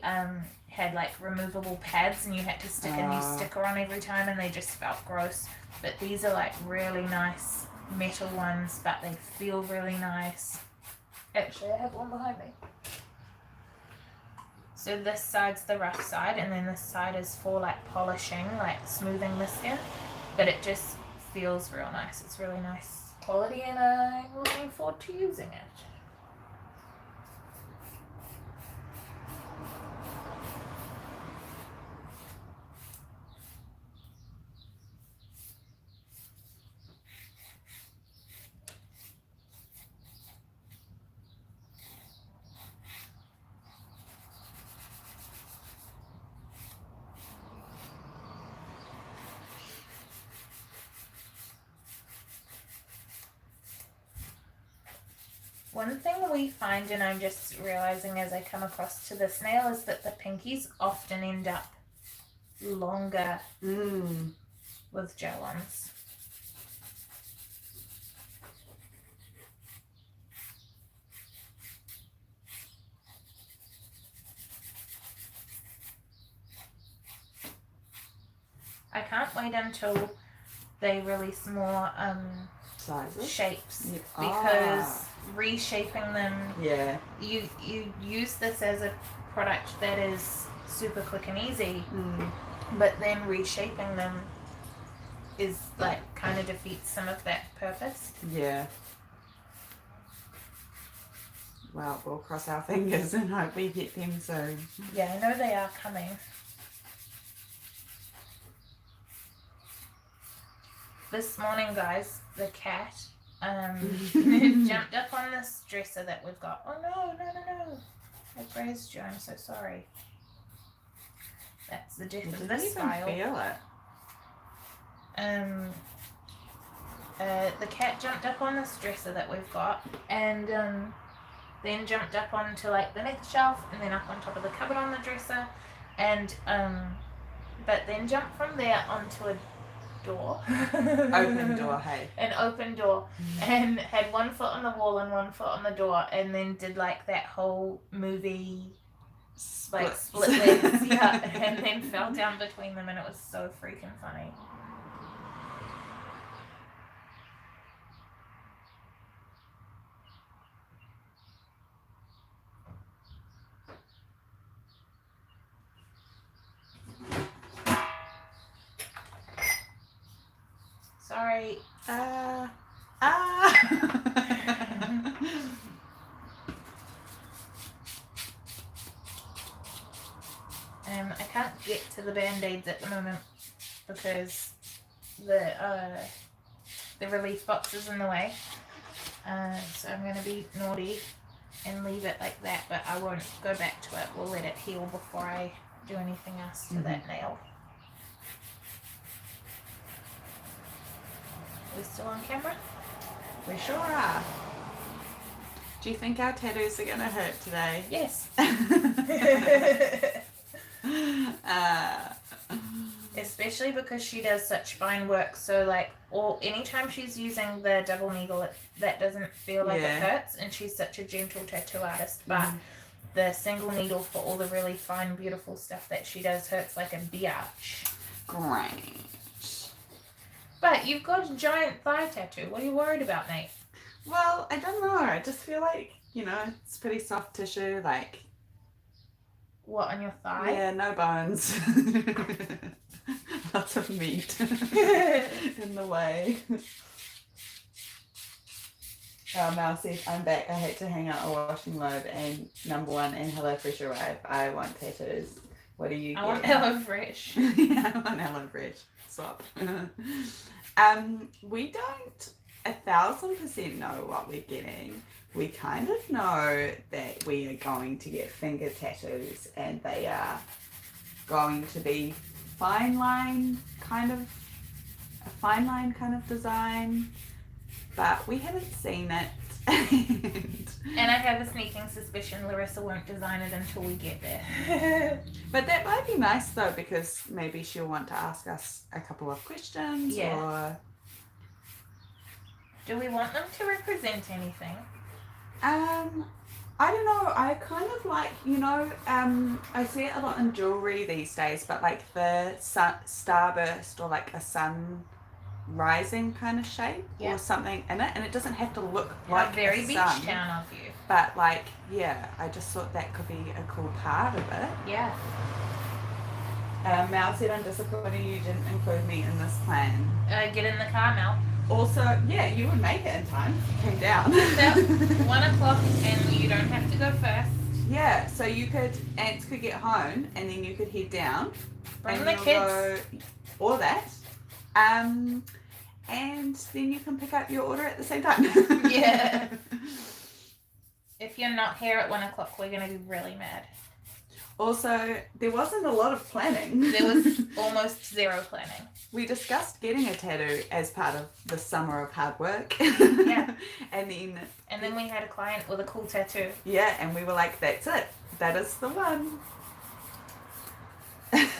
had like removable pads and you had to stick a new sticker on every time, and they just felt gross. But these are like really nice metal ones, but they feel really nice. Actually, I have one behind me. So this side's the rough side, and then this side is for like polishing, like smoothing the skin. But it just feels real nice. It's really nice quality, and I'm looking forward to using it. One thing we find, and I'm just realizing as I come across to this nail, is that the pinkies often end up longer with gel-ons. I can't wait until they release more sizes, shapes, because reshaping them, you use this as a product that is super quick and easy, but then reshaping them is like kind of defeats some of that purpose. Well, we'll cross our fingers and hope we get them soon. I know they are coming. This morning, guys, the cat jumped up on this dresser that we've got. Oh no. I grazed you. I'm so sorry. That's the death of this file. Feel it. The cat jumped up on this dresser that we've got, and then jumped up onto like the next shelf, and then up on top of the cupboard on the dresser, and but then jumped from there onto a door. Open door, hey. An open door. And had one foot on the wall and one foot on the door, and then did like that whole movie like split legs, and then fell down between them, and it was so freaking funny. Sorry. I can't get to the band-aids at the moment because the relief box is in the way. So I'm going to be naughty and leave it like that, but I won't go back to it. We'll let it heal before I do anything else to that nail. Are we still on camera? We sure are. Do you think our tattoos are going to hurt today? Yes. Especially because she does such fine work, so like anytime she's using the double needle, that doesn't feel like it hurts, and she's such a gentle tattoo artist, but the single needle for all the really fine beautiful stuff that she does hurts like a biatch. Great. But you've got a giant thigh tattoo. What are you worried about, Nate? Well, I don't know. I just feel like, it's pretty soft tissue. Like, What, on your thigh? Yeah, no bones. Lots of meat in the way. Mel says, I'm back. I hate to hang out a washing load and number one and HelloFresh arrive. I want tattoos. What do you get? I want HelloFresh. Yeah, I want HelloFresh. Swap. We don't 1,000% know what we're getting. We kind of know that we are going to get finger tattoos and they are going to be a fine line kind of design, but we haven't seen it. And I have a sneaking suspicion Larissa won't design it until we get there. But that might be nice though, because maybe she'll want to ask us a couple of questions. Yeah. Or do we want them to represent anything? I don't know. I kind of like, I see it a lot in jewelry these days, but like the starburst or like a sun rising kind of shape or something in it, and it doesn't have to look like a very a beach sun, town of you. but like, yeah, I just thought that could be a cool part of it. Yeah. Mal said, I'm disappointed you didn't include me in this plan. Get in the car, Mel. Also, yeah, you would make it in time. Came down. About 1 o'clock, and you don't have to go first. Yeah, so Ants could get home, and then you could head down. Bring and the you'll kids. Or that. And then you can pick up your order at the same time. Yeah. If you're not here at 1 o'clock, we're going to be really mad. Also, there wasn't a lot of planning. There was almost zero planning. We discussed getting a tattoo as part of the summer of hard work. Yeah. And then we had a client with a cool tattoo. Yeah, and we were like, that's it. That is the one.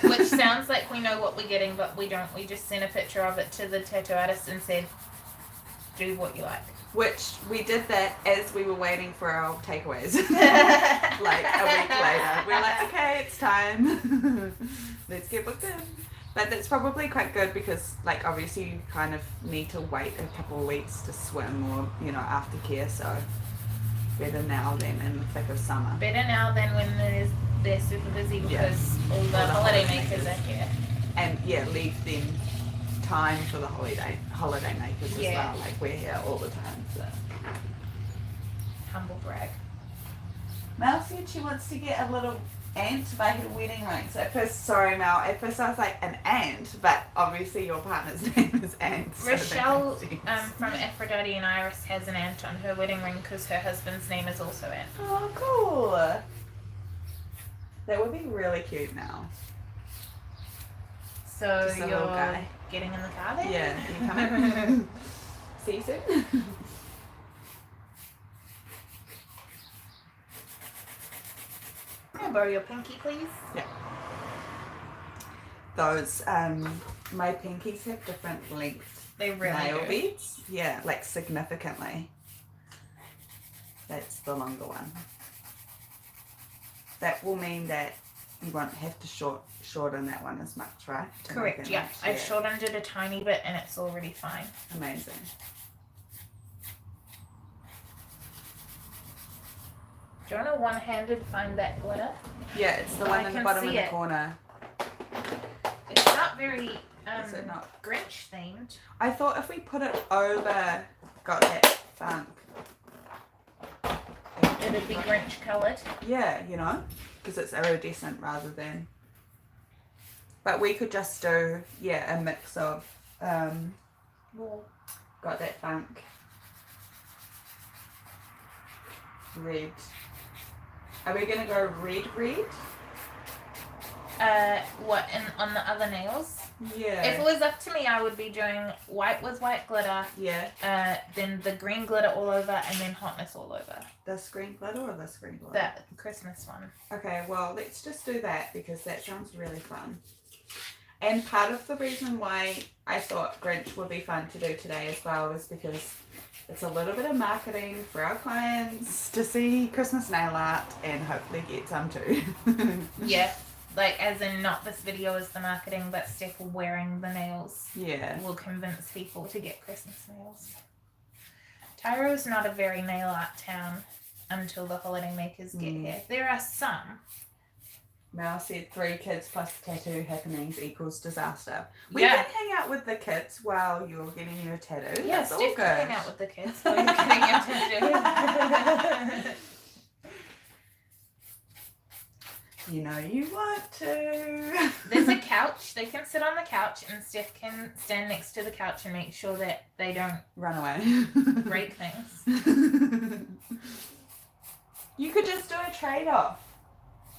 Which sounds like we know what we're getting, but we don't. We just sent a picture of it to the tattoo artist and said, do what you like. Which we did that as we were waiting for our takeaways. Like a week later. We were like, okay, it's time. Let's get booked in. But that's probably quite good because, like, obviously you kind of need to wait a couple of weeks to swim or, aftercare. So better now than in the thick of summer. Better now than when they're super busy because all the holiday makers are here. And yeah, leave them time for the holiday makers as well. Like, we're here all the time. So humble brag. Mel said she wants to get a little ant by her wedding ring. So sorry Mel, at first I was like, an ant, but obviously your partner's name is Ant. So Rochelle from Aphrodite and Iris has an ant on her wedding ring because her husband's name is also Ant. Oh, cool. That would be really cute now. So just a you're little guy. Getting in the car then? Yeah, you coming? See you soon. Can I borrow your pinky, please? Yeah. Those, my pinkies have different length They really nail do. beads. Yeah, like significantly. That's the longer one. That will mean that you won't have to shorten that one as much, right? Correct, yeah. I've shortened it a tiny bit and it's already fine. Amazing. Do you want a one-handed find that glitter? Yeah, it's the one in the bottom of the corner. It's not very Is it not? Grinch themed. I thought if we put it over, got that funk. It'd be Grinch coloured. Yeah, because it's iridescent rather than. But we could just do, a mix of, got that funk, red. Are we gonna go red? What, on the other nails? Yeah. If it was up to me, I would be doing white with white glitter. Yeah. Then the green glitter all over, and then hotness all over. This green glitter or this green glitter? That Christmas one. Okay, well, let's just do that because that sounds really fun. And part of the reason why I thought Grinch would be fun to do today as well is because it's a little bit of marketing for our clients to see Christmas nail art and hopefully get some too. Yeah. Like, as in, not this video is the marketing, but Steph wearing the nails will convince people to get Christmas nails. Tyro's not a very nail art town until the holiday makers get here. There are some, Mel said 3 kids plus tattoo happenings equals disaster. We Yeah. can hang out with the kids while you're getting your tattoo. Yes, That's all Steph good. can hang out with the kids while you're getting your tattoo. You know you want to. There's a couch. They can sit on the couch and Steph can stand next to the couch and make sure that they don't Run away. break things. You could just do a trade-off.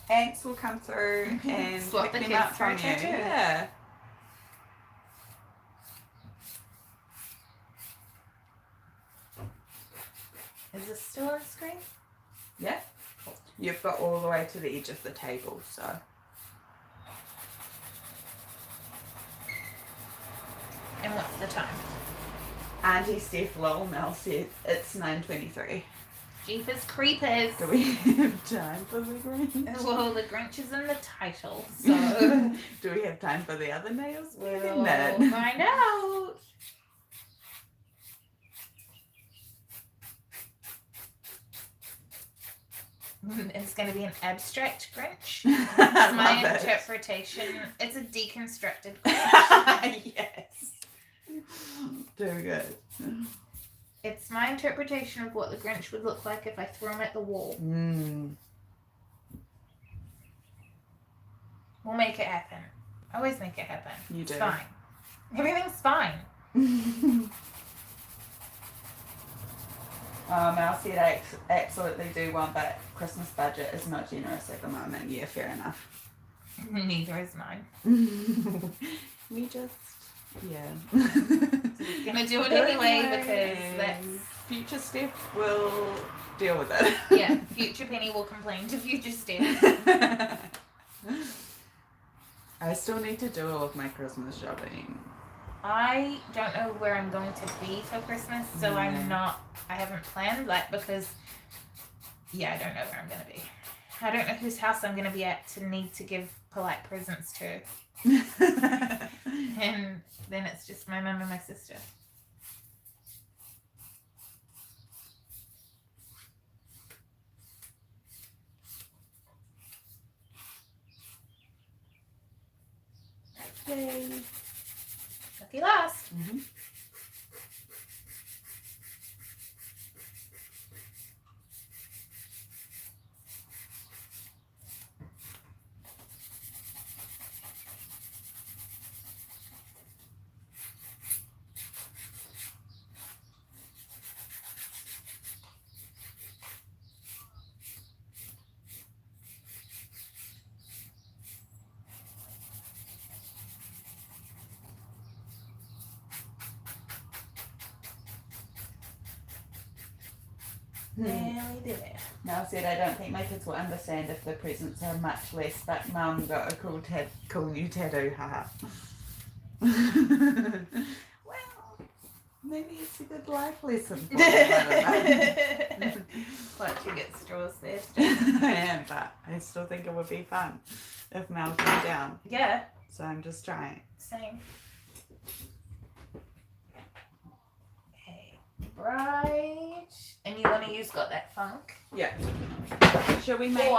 Ants will come through and Swap pick the them kids up for a from you. tattoo. Yeah. Is this still on screen? Yeah. You've got all the way to the edge of the table, so. And what's the time? Auntie Steph lol Mel said it's 9:23. Jeepers creepers. Do we have time for the Grinch? Well, the Grinch is in the title, so Do we have time for the other nails? we'll Ned. find out. It's going to be an abstract Grinch. That's my Love it. interpretation. It's a deconstructed Grinch. Yes. Too good. It's my interpretation of what the Grinch would look like if I threw him at the wall. We'll make it happen. Always make it happen. You do. It's fine. Everything's fine. Mel said I absolutely do one, but Christmas budget is not generous at the moment. Yeah, fair enough. Neither is mine. We just, yeah. We're gonna do it anyway because that's future Steph will deal with it. yeah. Future Penny will complain to future Steph. I still need to do all of my Christmas shopping. I don't know where I'm going to be for Christmas, so No. I haven't planned that because, yeah, I don't know where I'm going to be. I don't know whose house I'm going to be at to need to give polite presents to. And then it's just my mum and my sister. Yay. Lucky last. Mm-hmm. Nearly did it. Mel said, I don't think my kids will understand if the presents are much less, but Mum got a cool new tattoo, haha. Well, maybe it's a good life lesson for them, I don't know. Like you get straws there. I am, but I still think it would be fun if Mel came down. Yeah, So I'm just trying. same. Okay, right. And you want to use Got That Funk? Yeah. Shall we make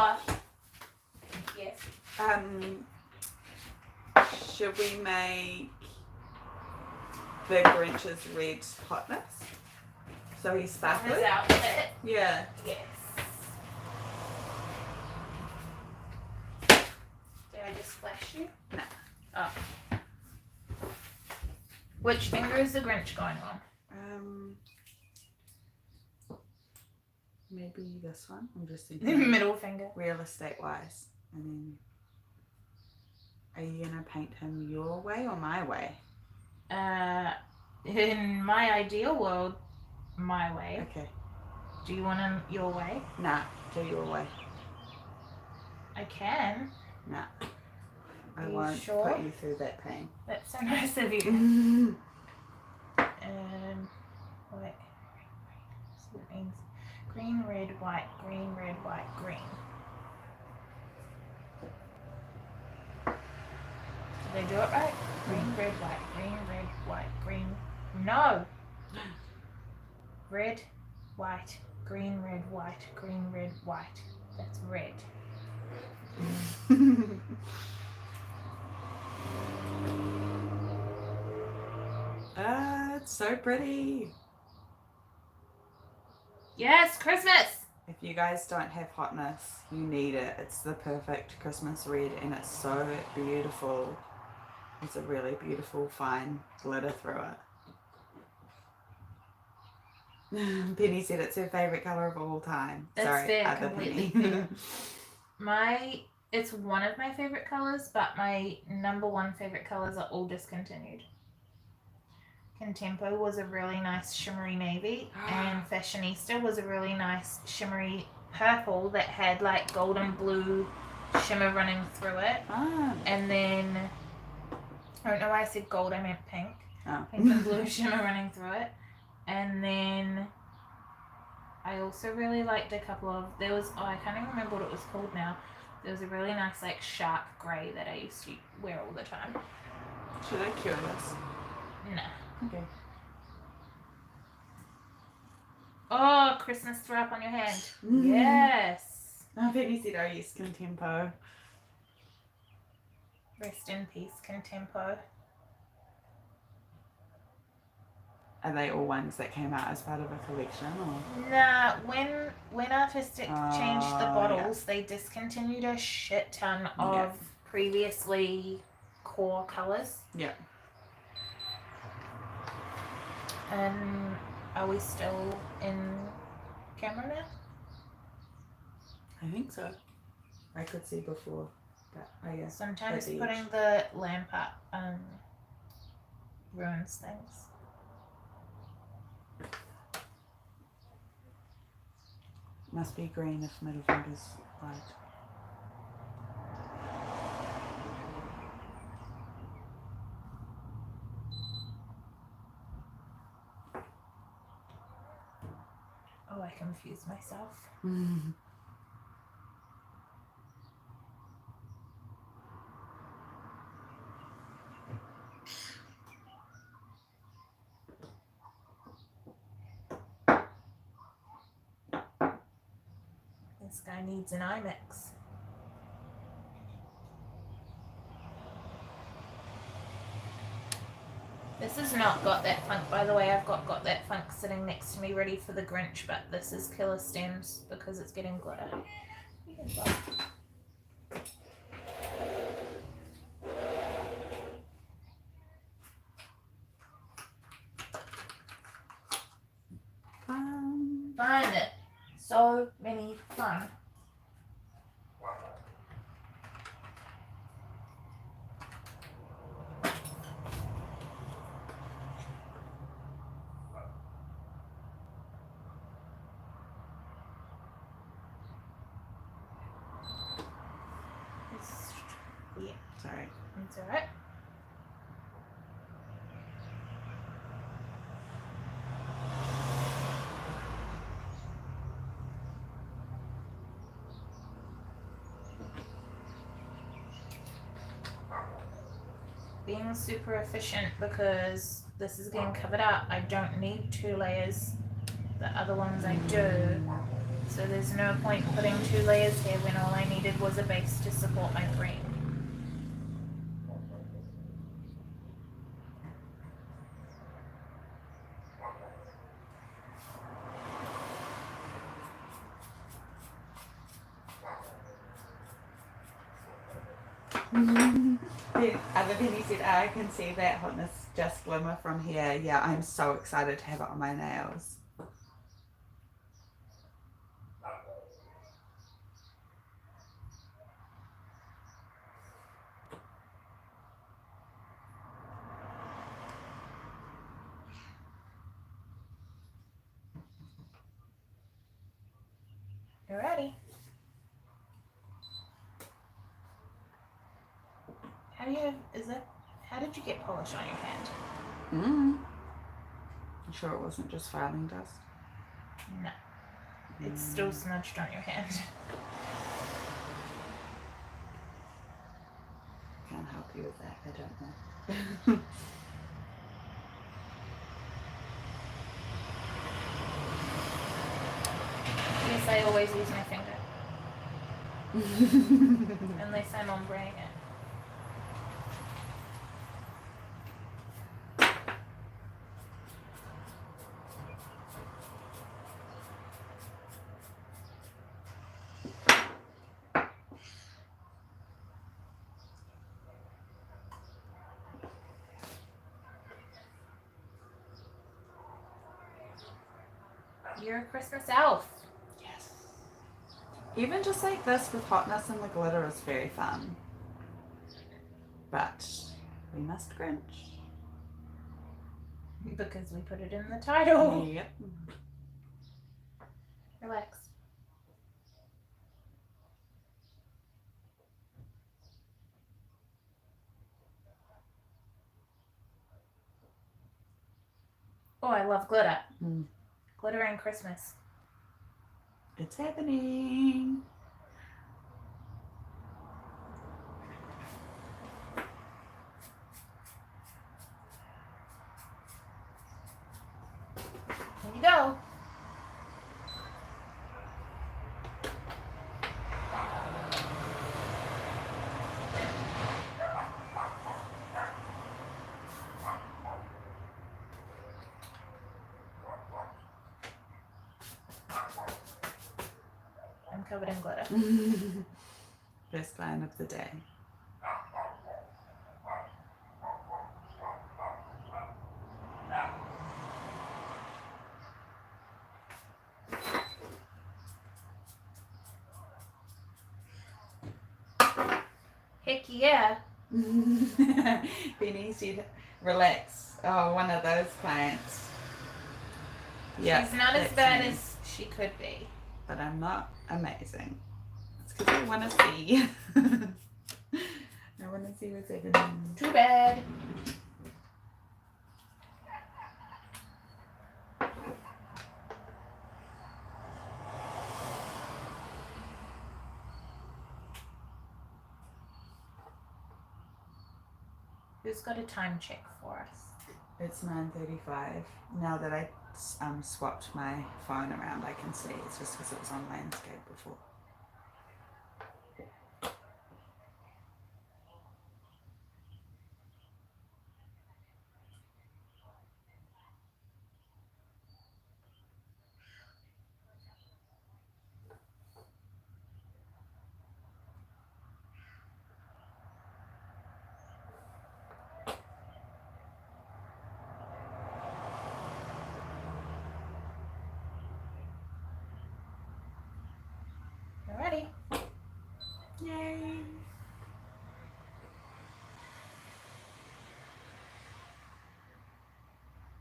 Yes. should we make the Grinch's red hotness? So he's sparkly? His outfit. Yeah. Yes. Did I just flash you? No. Oh. Which finger is the Grinch going on? Maybe this one. I'm just thinking Middle finger. real estate wise. And then are you gonna paint him your way or my way? In my ideal world, my way. Okay. Do you want him your way? Nah, do your way. I can. Nah. I Are you won't sure? put you through that pain. That's so nice of you. Wait. So it means green, red, white, green, red, white, green. Did they do it right? Green, red, white, green, red, white, green. No! Red, white, green, red, white, green, red, white. That's red. Ah, it's so pretty. Yes, Christmas! If you guys don't have hotness, you need it. It's the perfect Christmas red and it's so beautiful. It's a really beautiful fine glitter through it. Penny said it's her favourite colour of all time. That's Sorry, fair, other completely Penny. fair. It's one of my favorite colors, but my number one favorite colors are all discontinued. Contempo was a really nice shimmery navy, and Fashionista was a really nice shimmery purple that had like golden blue shimmer running through it. And then, I don't know why I said gold, I meant pink. Pink and blue shimmer running through it. And then I also really liked a couple of, I can't even remember what it was called now. There was a really nice like sharp grey that I used to wear all the time. Should I cure this? No. Okay. Oh, Christmas throw up on your hand. Yes. I bet you said I use Contempo. Rest in peace, Contempo. Are they all ones that came out as part of a collection, or? Nah, when Artistic changed the bottles, they discontinued a shit ton of previously core colours. Yeah. And are we still in camera now? I think so. I could see before, but I guess. Sometimes putting the lamp up ruins things. Must be green if middle finger's light. Oh, I confused myself. This guy needs an IMAX. This has not got that funk, by the way. I've got that funk sitting next to me ready for the Grinch, but this is killer stems because it's getting glitter. Fun. So many fun. Yeah. Sorry. It's alright. Being super efficient because this is getting covered up. I don't need 2 layers. The other ones I do. So there's no point putting 2 layers here when all I needed was a base to support my cream. Other Penny said, I can see that hotness just glimmer from here. Yeah, I'm so excited to have it on my nails. You're ready. How did you get polish on your hand? I'm sure it wasn't just filing dust. No. It's still smudged on your hand. Can't help you with that, I don't know. Yes, I always use my finger. Unless time on bringing it. You're a Christmas elf. Yes. Even just like this with hotness and the glitter is very fun. But we must Grinch. Because we put it in the title. Yep. Relax. Oh, I love glitter. Mm. Glitter and Christmas. It's happening. Here you go. I'm covered in glitter. First line of the day. Heck yeah. Benny said, relax. Oh, one of those clients. Yeah, She's not as that's bad me. as she could be. But I'm not amazing. It's because I want to see. I want to see what's happening. Too bad. Who's got a time check for us? It's 9:35. Now that I swapped my phone around, I can see. It's just because it was on landscape before. Alrighty. Yay!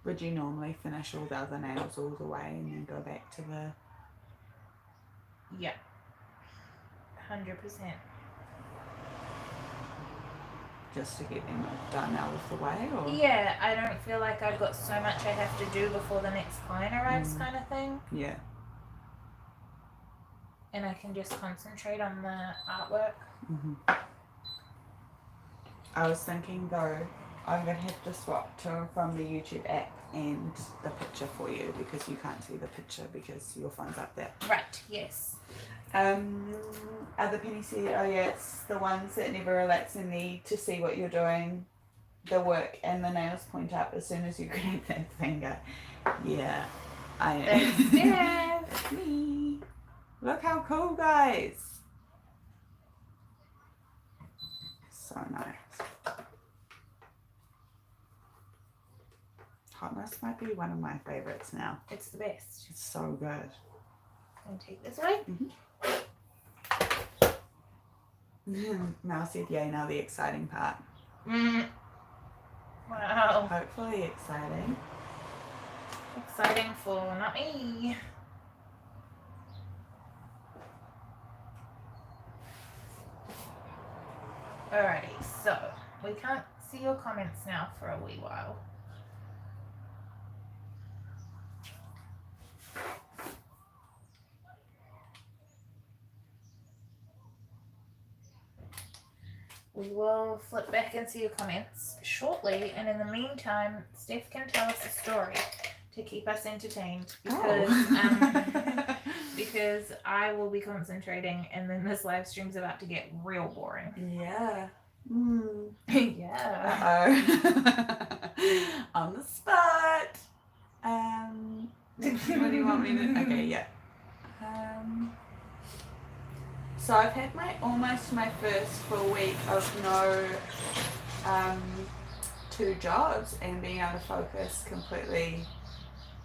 Would you normally finish all the other nails all the way and then go back to the... Yeah. 100%. just to get them done out of the way, or? Yeah, I don't feel like I've got so much I have to do before the next client arrives kind of thing. Yeah. And I can just concentrate on the artwork. I was thinking though, I'm going to have to swap from the YouTube app and the picture for you because you can't see the picture because your phone's up there. Right, yes. Other Penny said, oh yeah, it's the ones that never relax and need to see what you're doing, the work and the nails point up as soon as you grab that finger. Yeah, I am. That's Me. Look how cool, guys. So nice. Hotness might be one of my favorites now. It's the best. It's so good. I'm going to take this away. Mel said, yay, now the exciting part. Wow. Hopefully exciting. Exciting for not me. Alrighty, so we can't see your comments now for a wee while. We will flip back and see your comments shortly, and in the meantime, Steph can tell us a story to keep us entertained because because I will be concentrating and then this live stream's about to get real boring. Yeah. Yeah. Uh-oh. On the spot. What do you want me to... Okay, yeah. So I've had almost my first full week of no 2 jobs and being able to focus completely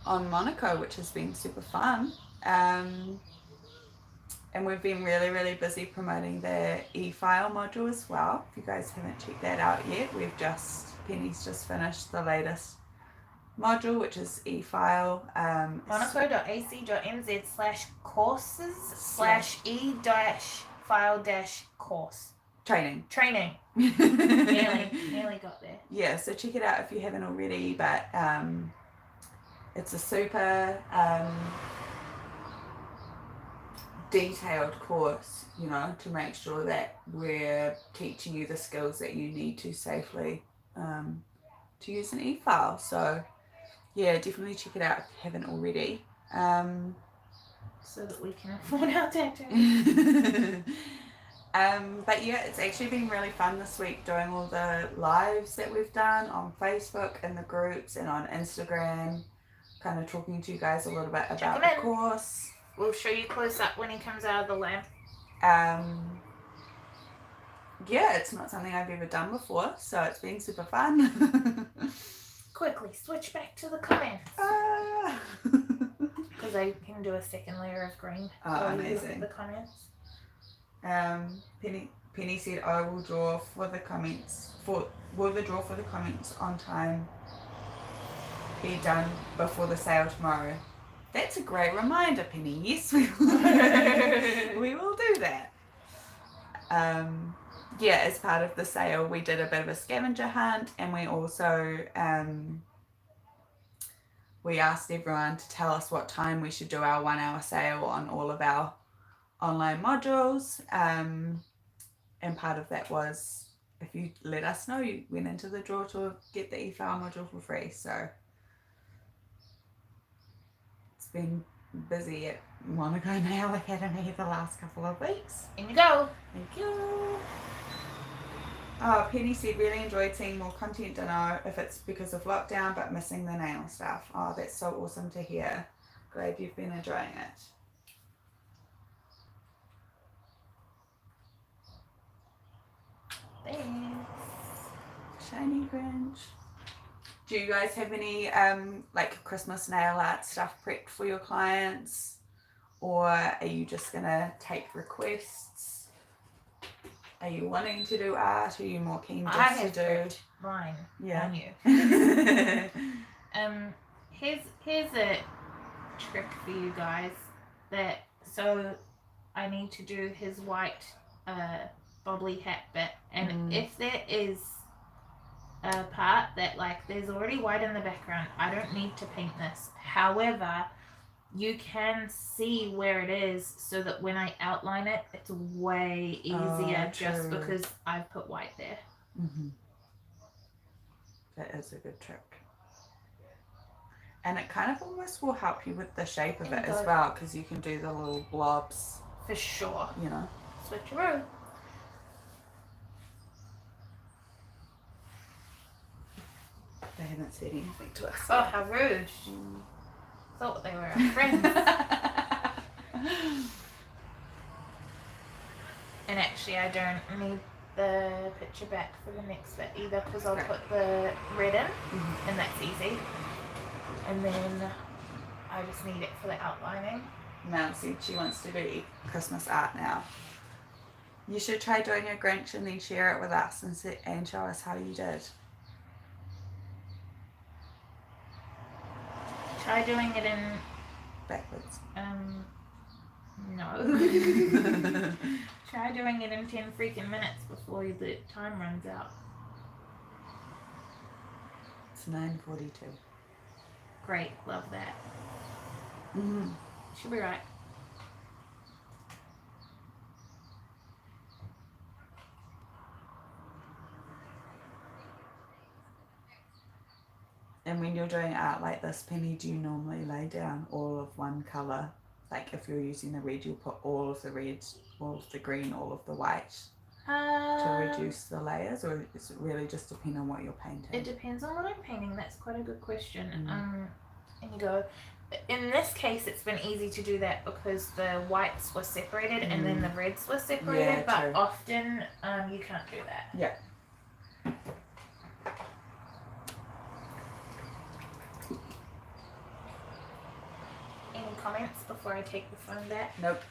on Monaco, which has been super fun. And we've been really, really busy promoting the e-file module as well. If you guys haven't checked that out yet, Penny's just finished the latest module, which is e-file. Monaco.ac.nz/courses/e-file-course. Training. Nearly got there. Yeah, so check it out if you haven't already, but it's a super detailed course, you know, to make sure that we're teaching you the skills that you need to safely to use an e-file. So yeah, definitely check it out if you haven't already. So that we can afford our tattoos. But yeah, it's actually been really fun this week doing all the lives that we've done on Facebook and the groups and on Instagram, kind of talking to you guys a little bit about the course. We'll show you close up when he comes out of the lab. Yeah, it's not something I've ever done before, so it's been super fun. Quickly, switch back to the comments. Because I can do a second layer of green. Oh, amazing. The comments. Penny said, I will draw for the comments. Will the draw for the comments on time be done before the sale tomorrow? That's a great reminder, Penny. Yes, we will. We will do that. Yeah, as part of the sale, we did a bit of a scavenger hunt, and we also we asked everyone to tell us what time we should do our 1 hour sale on all of our online modules. And part of that was, if you let us know, you went into the draw to get the e-file module for free. So it's been busy at Monaco Nail Academy the last couple of weeks. In you go. Thank you. Oh, Penny said, really enjoyed seeing more content. Don't know if it's because of lockdown, but missing the nail stuff. Oh, that's so awesome to hear. Glad you've been enjoying it. Thanks. Shiny Grinch. Do you guys have any like Christmas nail art stuff prepped for your clients, or are you just gonna take requests? Are you wanting to do art? Are you more keen just to do prepped mine? Yeah. On you. Here's a trick for you guys. So I need to do his white bobbly hat bit, and if there is a part that like there's already white in the background, I don't need to paint this. However, you can see where it is, so that when I outline it, it's way easier just because I've put white there. That is a good trick. And it kind of almost will help you with the shape of it as well, because you can do the little blobs. For sure. You know. Switcheroo. They haven't said anything to us. Oh, how rude. Thought they were our friends. And actually, I don't need the picture back for the next bit either, because I'll put the red in, and that's easy. And then I just need it for the outlining. Mel said she wants to do Christmas art now. You should try doing a Grinch and then share it with us and show us how you did. Try doing it in backwards. No. Try doing it in 10 freaking minutes before the time runs out. It's 9:42. Great, love that. She'll be right. And when you're doing art like this, Penny, do you normally lay down all of one colour Like if you're using the red, you'll put all of the red, all of the green, all of the white to reduce the layers, or is it really just depend on what you're painting? It depends on what I'm painting. That's quite a good question. And you go, in this case, it's been easy to do that because the whites were separated and then the reds were separated. Yeah, but true. often you can't do that. Yeah. Any comments before I take the phone back? Nope.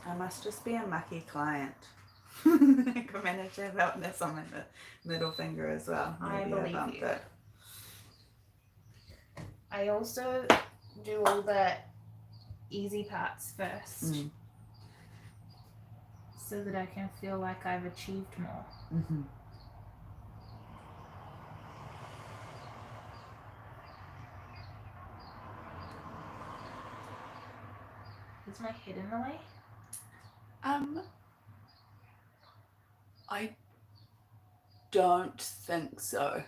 I must just be a mucky client. I can manage to have this on my middle finger as well. I Maybe believe bumped you. it. I also do all the easy parts first so that I can feel like I've achieved more. Mm-hmm. Is my head in the way? I don't think so.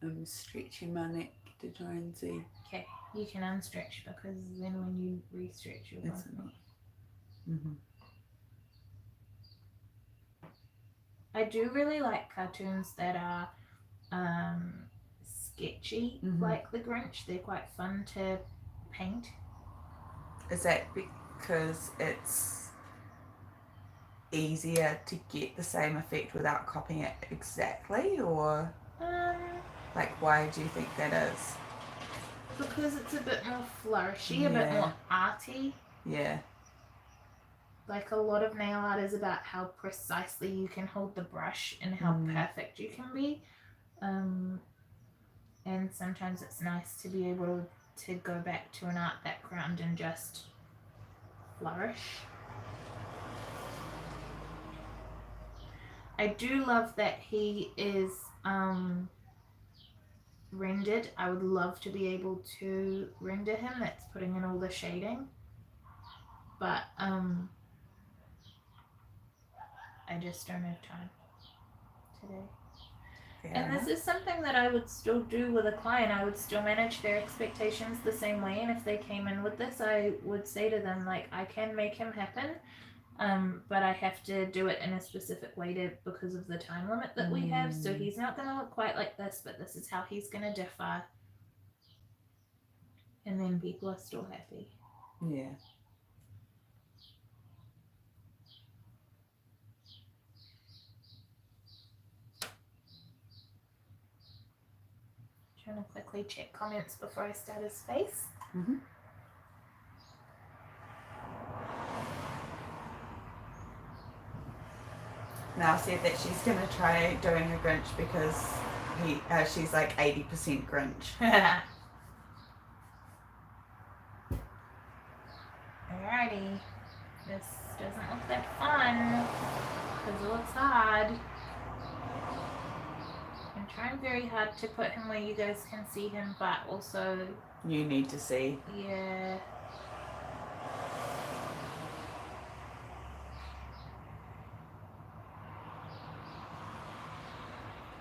I'm stretching my neck to try and see. Okay, you can unstretch because then when you re-stretch you'll It's bump not. me. Mm-hmm. I do really like cartoons that are sketchy, like the Grinch. They're quite fun to paint. Is that because it's easier to get the same effect without copying it exactly, or like why do you think that is? Because it's a bit more flourishy, a bit more arty. Yeah. Like a lot of nail art is about how precisely you can hold the brush and how perfect you can be. And sometimes it's nice to be able to go back to an art background and just flourish. I do love that he is rendered. I would love to be able to render him. That's putting in all the shading. But I just don't have time today. And this is something that I would still do with a client. I would still manage their expectations the same way. And if they came in with this, I would say to them, like, I can make him happen, but I have to do it in a specific way because of the time limit that we have. So he's not going to look quite like this, but this is how he's going to differ. And then people are still happy. Yeah. Trying to quickly check comments before I start his face. Now said that she's going to try doing a Grinch because she's like 80% Grinch. Alrighty. This doesn't look that fun because it looks hard. I'm trying very hard to put him where you guys can see him, but also... You need to see. Yeah.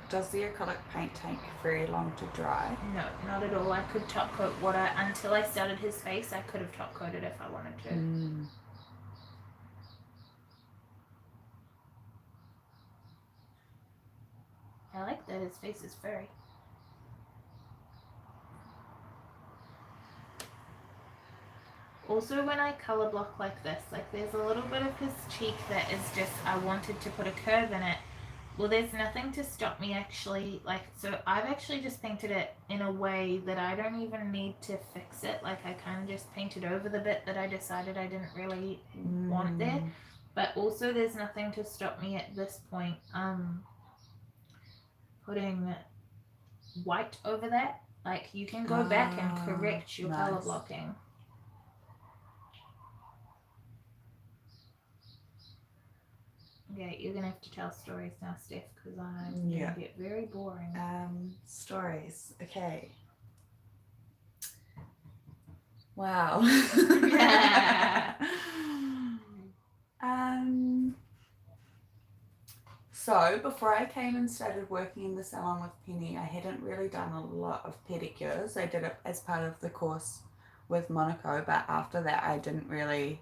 Does the acrylic paint take very long to dry? No, not at all. I could top coat water until I started his face. I could have top coated if I wanted to. I like that his face is furry. Also, when I color block like this, like there's a little bit of his cheek that is just, I wanted to put a curve in it. Well, there's nothing to stop me actually, like, so I've actually just painted it in a way that I don't even need to fix it. Like, I kind of just painted over the bit that I decided I didn't really want there. But also there's nothing to stop me at this point putting white over that. Like, you can go back and correct your color blocking. Yeah, you're gonna have to tell stories now, Steph, because I'm gonna get very boring. Stories. Okay. Wow. So before I came and started working in the salon with Penny, I hadn't really done a lot of pedicures. I did it as part of the course with Monaco, but after that I didn't really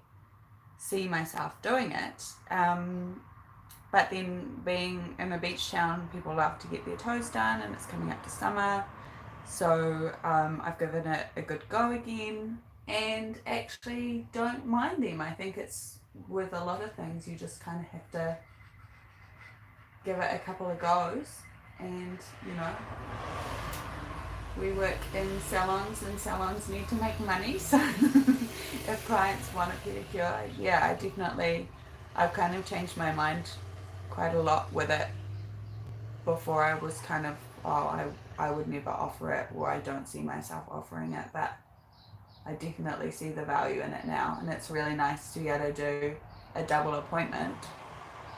see myself doing it. But then being in a beach town, people love to get their toes done, and it's coming up to summer. So I've given it a good go again, and actually don't mind them. I think it's with a lot of things, you just kind of have to give it a couple of goes. And you know, we work in salons, and salons need to make money, so if clients want a pedicure, yeah, I've kind of changed my mind quite a lot with it. Before I was kind of, I would never offer it, or I don't see myself offering it, but I definitely see the value in it now, and it's really nice to be able to do a double appointment,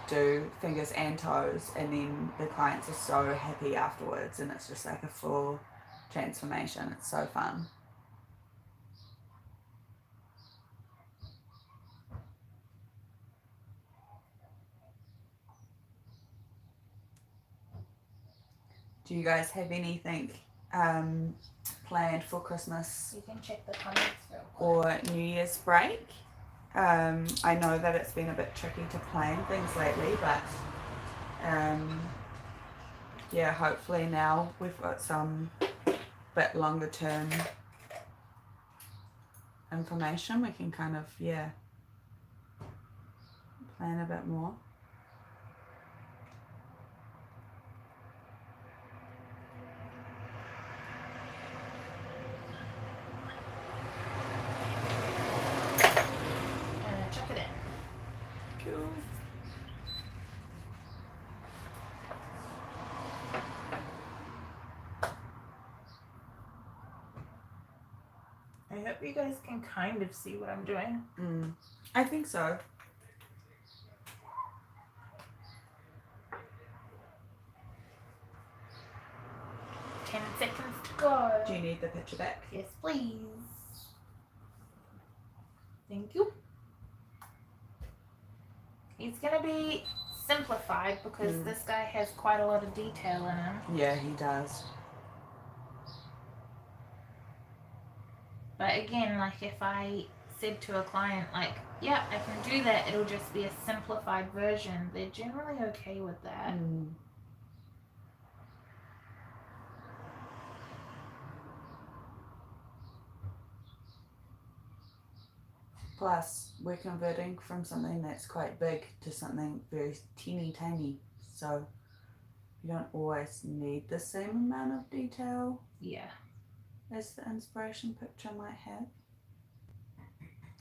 do fingers and toes, and then the clients are so happy afterwards, and it's just like a full transformation. It's so fun. Do you guys have anything planned for Christmas You can check the comments real quick. or New Year's break? I know that it's been a bit tricky to plan things lately, but yeah, hopefully now we've got some bit longer term information, we can kind of, yeah, plan a bit more. Chuck it in. Cool. I hope you guys can kind of see what I'm doing. I think so. Ten seconds to go. Do you need the picture back? Yes, please. Thank you. He's gonna be simplified because this guy has quite a lot of detail in him. Yeah, he does. But again, like if I said to a client, like, yeah, I can do that, it'll just be a simplified version, they're generally okay with that. Plus, we're converting from something that's quite big to something very teeny tiny, so you don't always need the same amount of detail Yeah. as the inspiration picture might have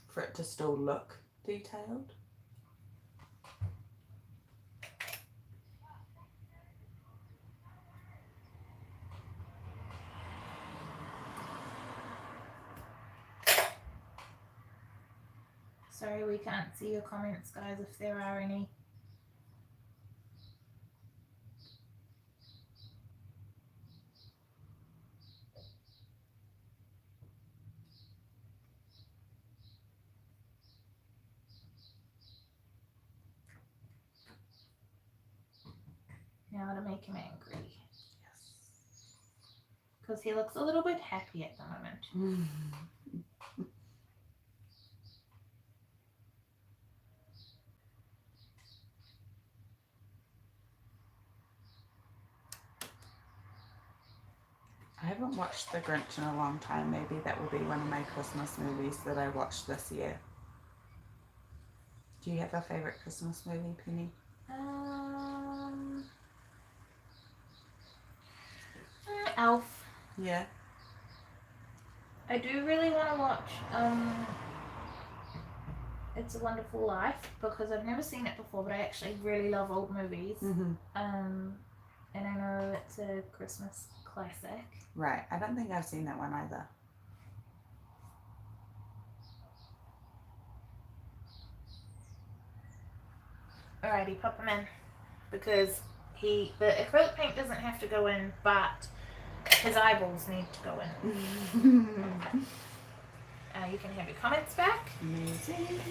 for it to still look detailed. Sorry we can't see your comments, guys, if there are any. Now to make him angry. Yes. Because he looks a little bit happy at the moment. I haven't watched The Grinch in a long time. Maybe that will be one of my Christmas movies that I watched this year. Do you have a favourite Christmas movie, Penny? Elf. Yeah. I do really want to watch It's a Wonderful Life because I've never seen it before, but I actually really love old movies. And I know it's a Christmas classic. Right. I don't think I've seen that one either. Alrighty, pop him in because the acrylic paint doesn't have to go in, but his eyeballs need to go in. You can have your comments back. Amazing.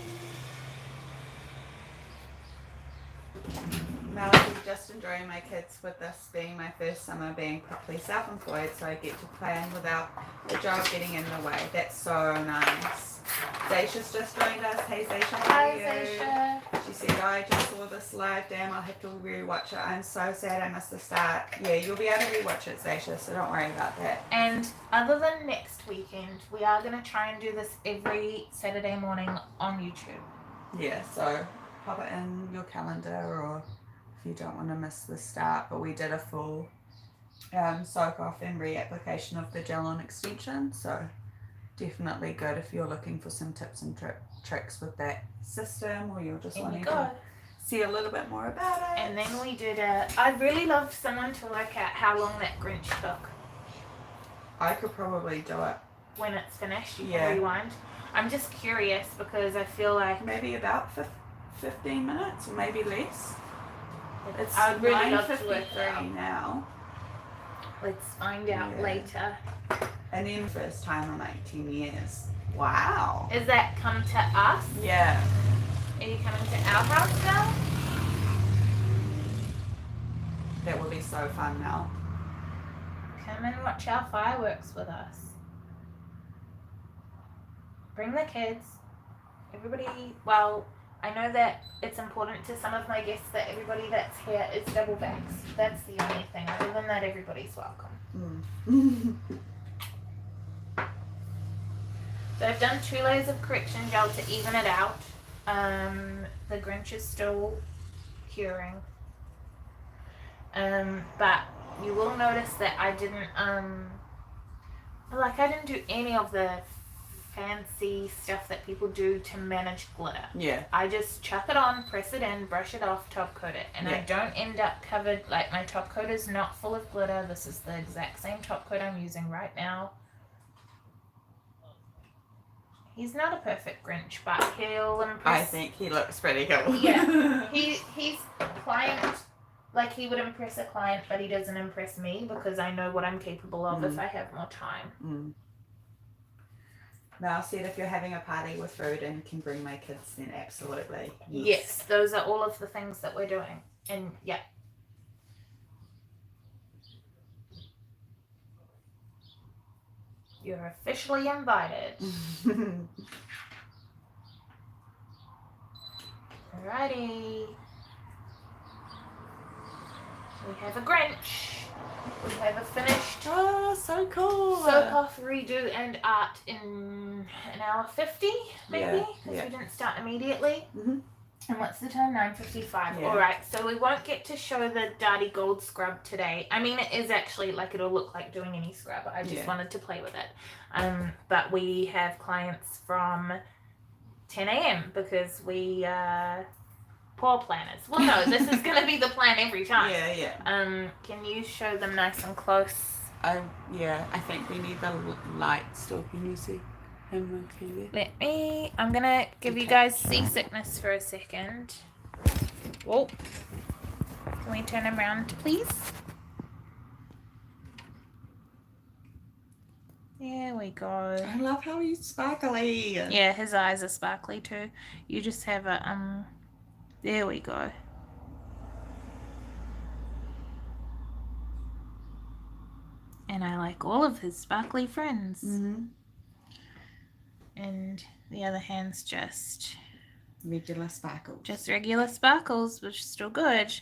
Mel's just enjoying my kids with this being my first summer being properly self-employed, so I get to plan without the job getting in the way. That's so nice. Zaisha's just joined us. Hey Zaisha, how are Hi, you? Zaisha. She said, I just saw this live. Damn, I'll have to rewatch it. I'm so sad I missed the start. Yeah, you'll be able to rewatch it, Zaisha, so don't worry about that. And other than next weekend, we are going to try and do this every Saturday morning on YouTube. Yeah, so pop it in your calendar, or if you don't want to miss the start. But we did a full soak off and reapplication of the gel on extension, so definitely good if you're looking for some tips and tricks with that system, or you're just wanting to see a little bit more about it. And then we did I'd really love someone to work out how long that Grinch took. I could probably do it. When it's finished, you Yeah. can rewind. I'm just curious because I feel like Maybe about 15 minutes, or maybe less. It's I would really love to work 9:53 it out. now. Let's find out Yeah. later. And then first time in like 10 years. Wow. Is that come to us? Yeah. Are you coming to our house now? That would be so fun now. Come and watch our fireworks with us. Bring the kids. Everybody, well, I know that it's important to some of my guests that everybody that's here is double vaxxed. That's the only thing. Other than that, everybody's welcome. So I've done 2 layers of correction gel to even it out. The Grinch is still curing. But you will notice that I didn't do any of the fancy stuff that people do to manage glitter. Yeah. I just chuck it on, press it in, brush it off, top coat it. And I don't end up covered, like my top coat is not full of glitter. This is the exact same top coat I'm using right now. He's not a perfect Grinch, but he'll impress. I think he looks pretty cool. Yeah. He's a client, like he would impress a client, but he doesn't impress me because I know what I'm capable of if I have more time. Mel said if you're having a party with food and can bring my kids, then absolutely. Yes, those are all of the things that we're doing. And yeah. You're officially invited. Alrighty. We have a Grinch. We have a finished Oh, so cool. soak off, redo, and art in an hour 50, maybe, because we didn't start immediately. And what's the time? 9:55. Yeah. Alright, so we won't get to show the Darty Gold scrub today. I mean, it is actually, like, it'll look like doing any scrub. I just wanted to play with it. But we have clients from 10 a.m. because we poor planners. Well, no, this is going to be the plan every time. Yeah. Can you show them nice and close? I think we need the light still. Can you see him on TV? I'm going to give you guys seasickness for a second. Whoa. Can we turn him around, please? There we go. I love how he's sparkly. Yeah, his eyes are sparkly too. You just have a, there we go. And I like all of his sparkly friends. And the other hand's just Regular sparkles. just regular sparkles, which is still good.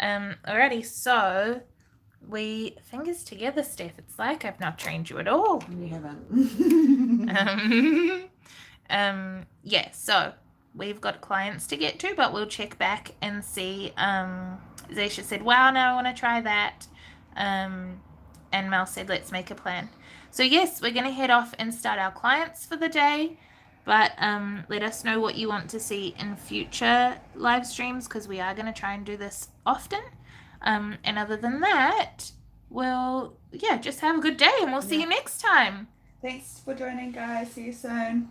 Alrighty, so we fingers together, Steph. It's like I've not trained you at all. You haven't. Yeah, so we've got clients to get to, but we'll check back and see. Zaisha said, wow, now I want to try that. And Mel said, let's make a plan. So yes, we're going to head off and start our clients for the day. But let us know what you want to see in future live streams, because we are going to try and do this often. And other than that, we'll, just have a good day, and we'll see you next time. Thanks for joining, guys. See you soon.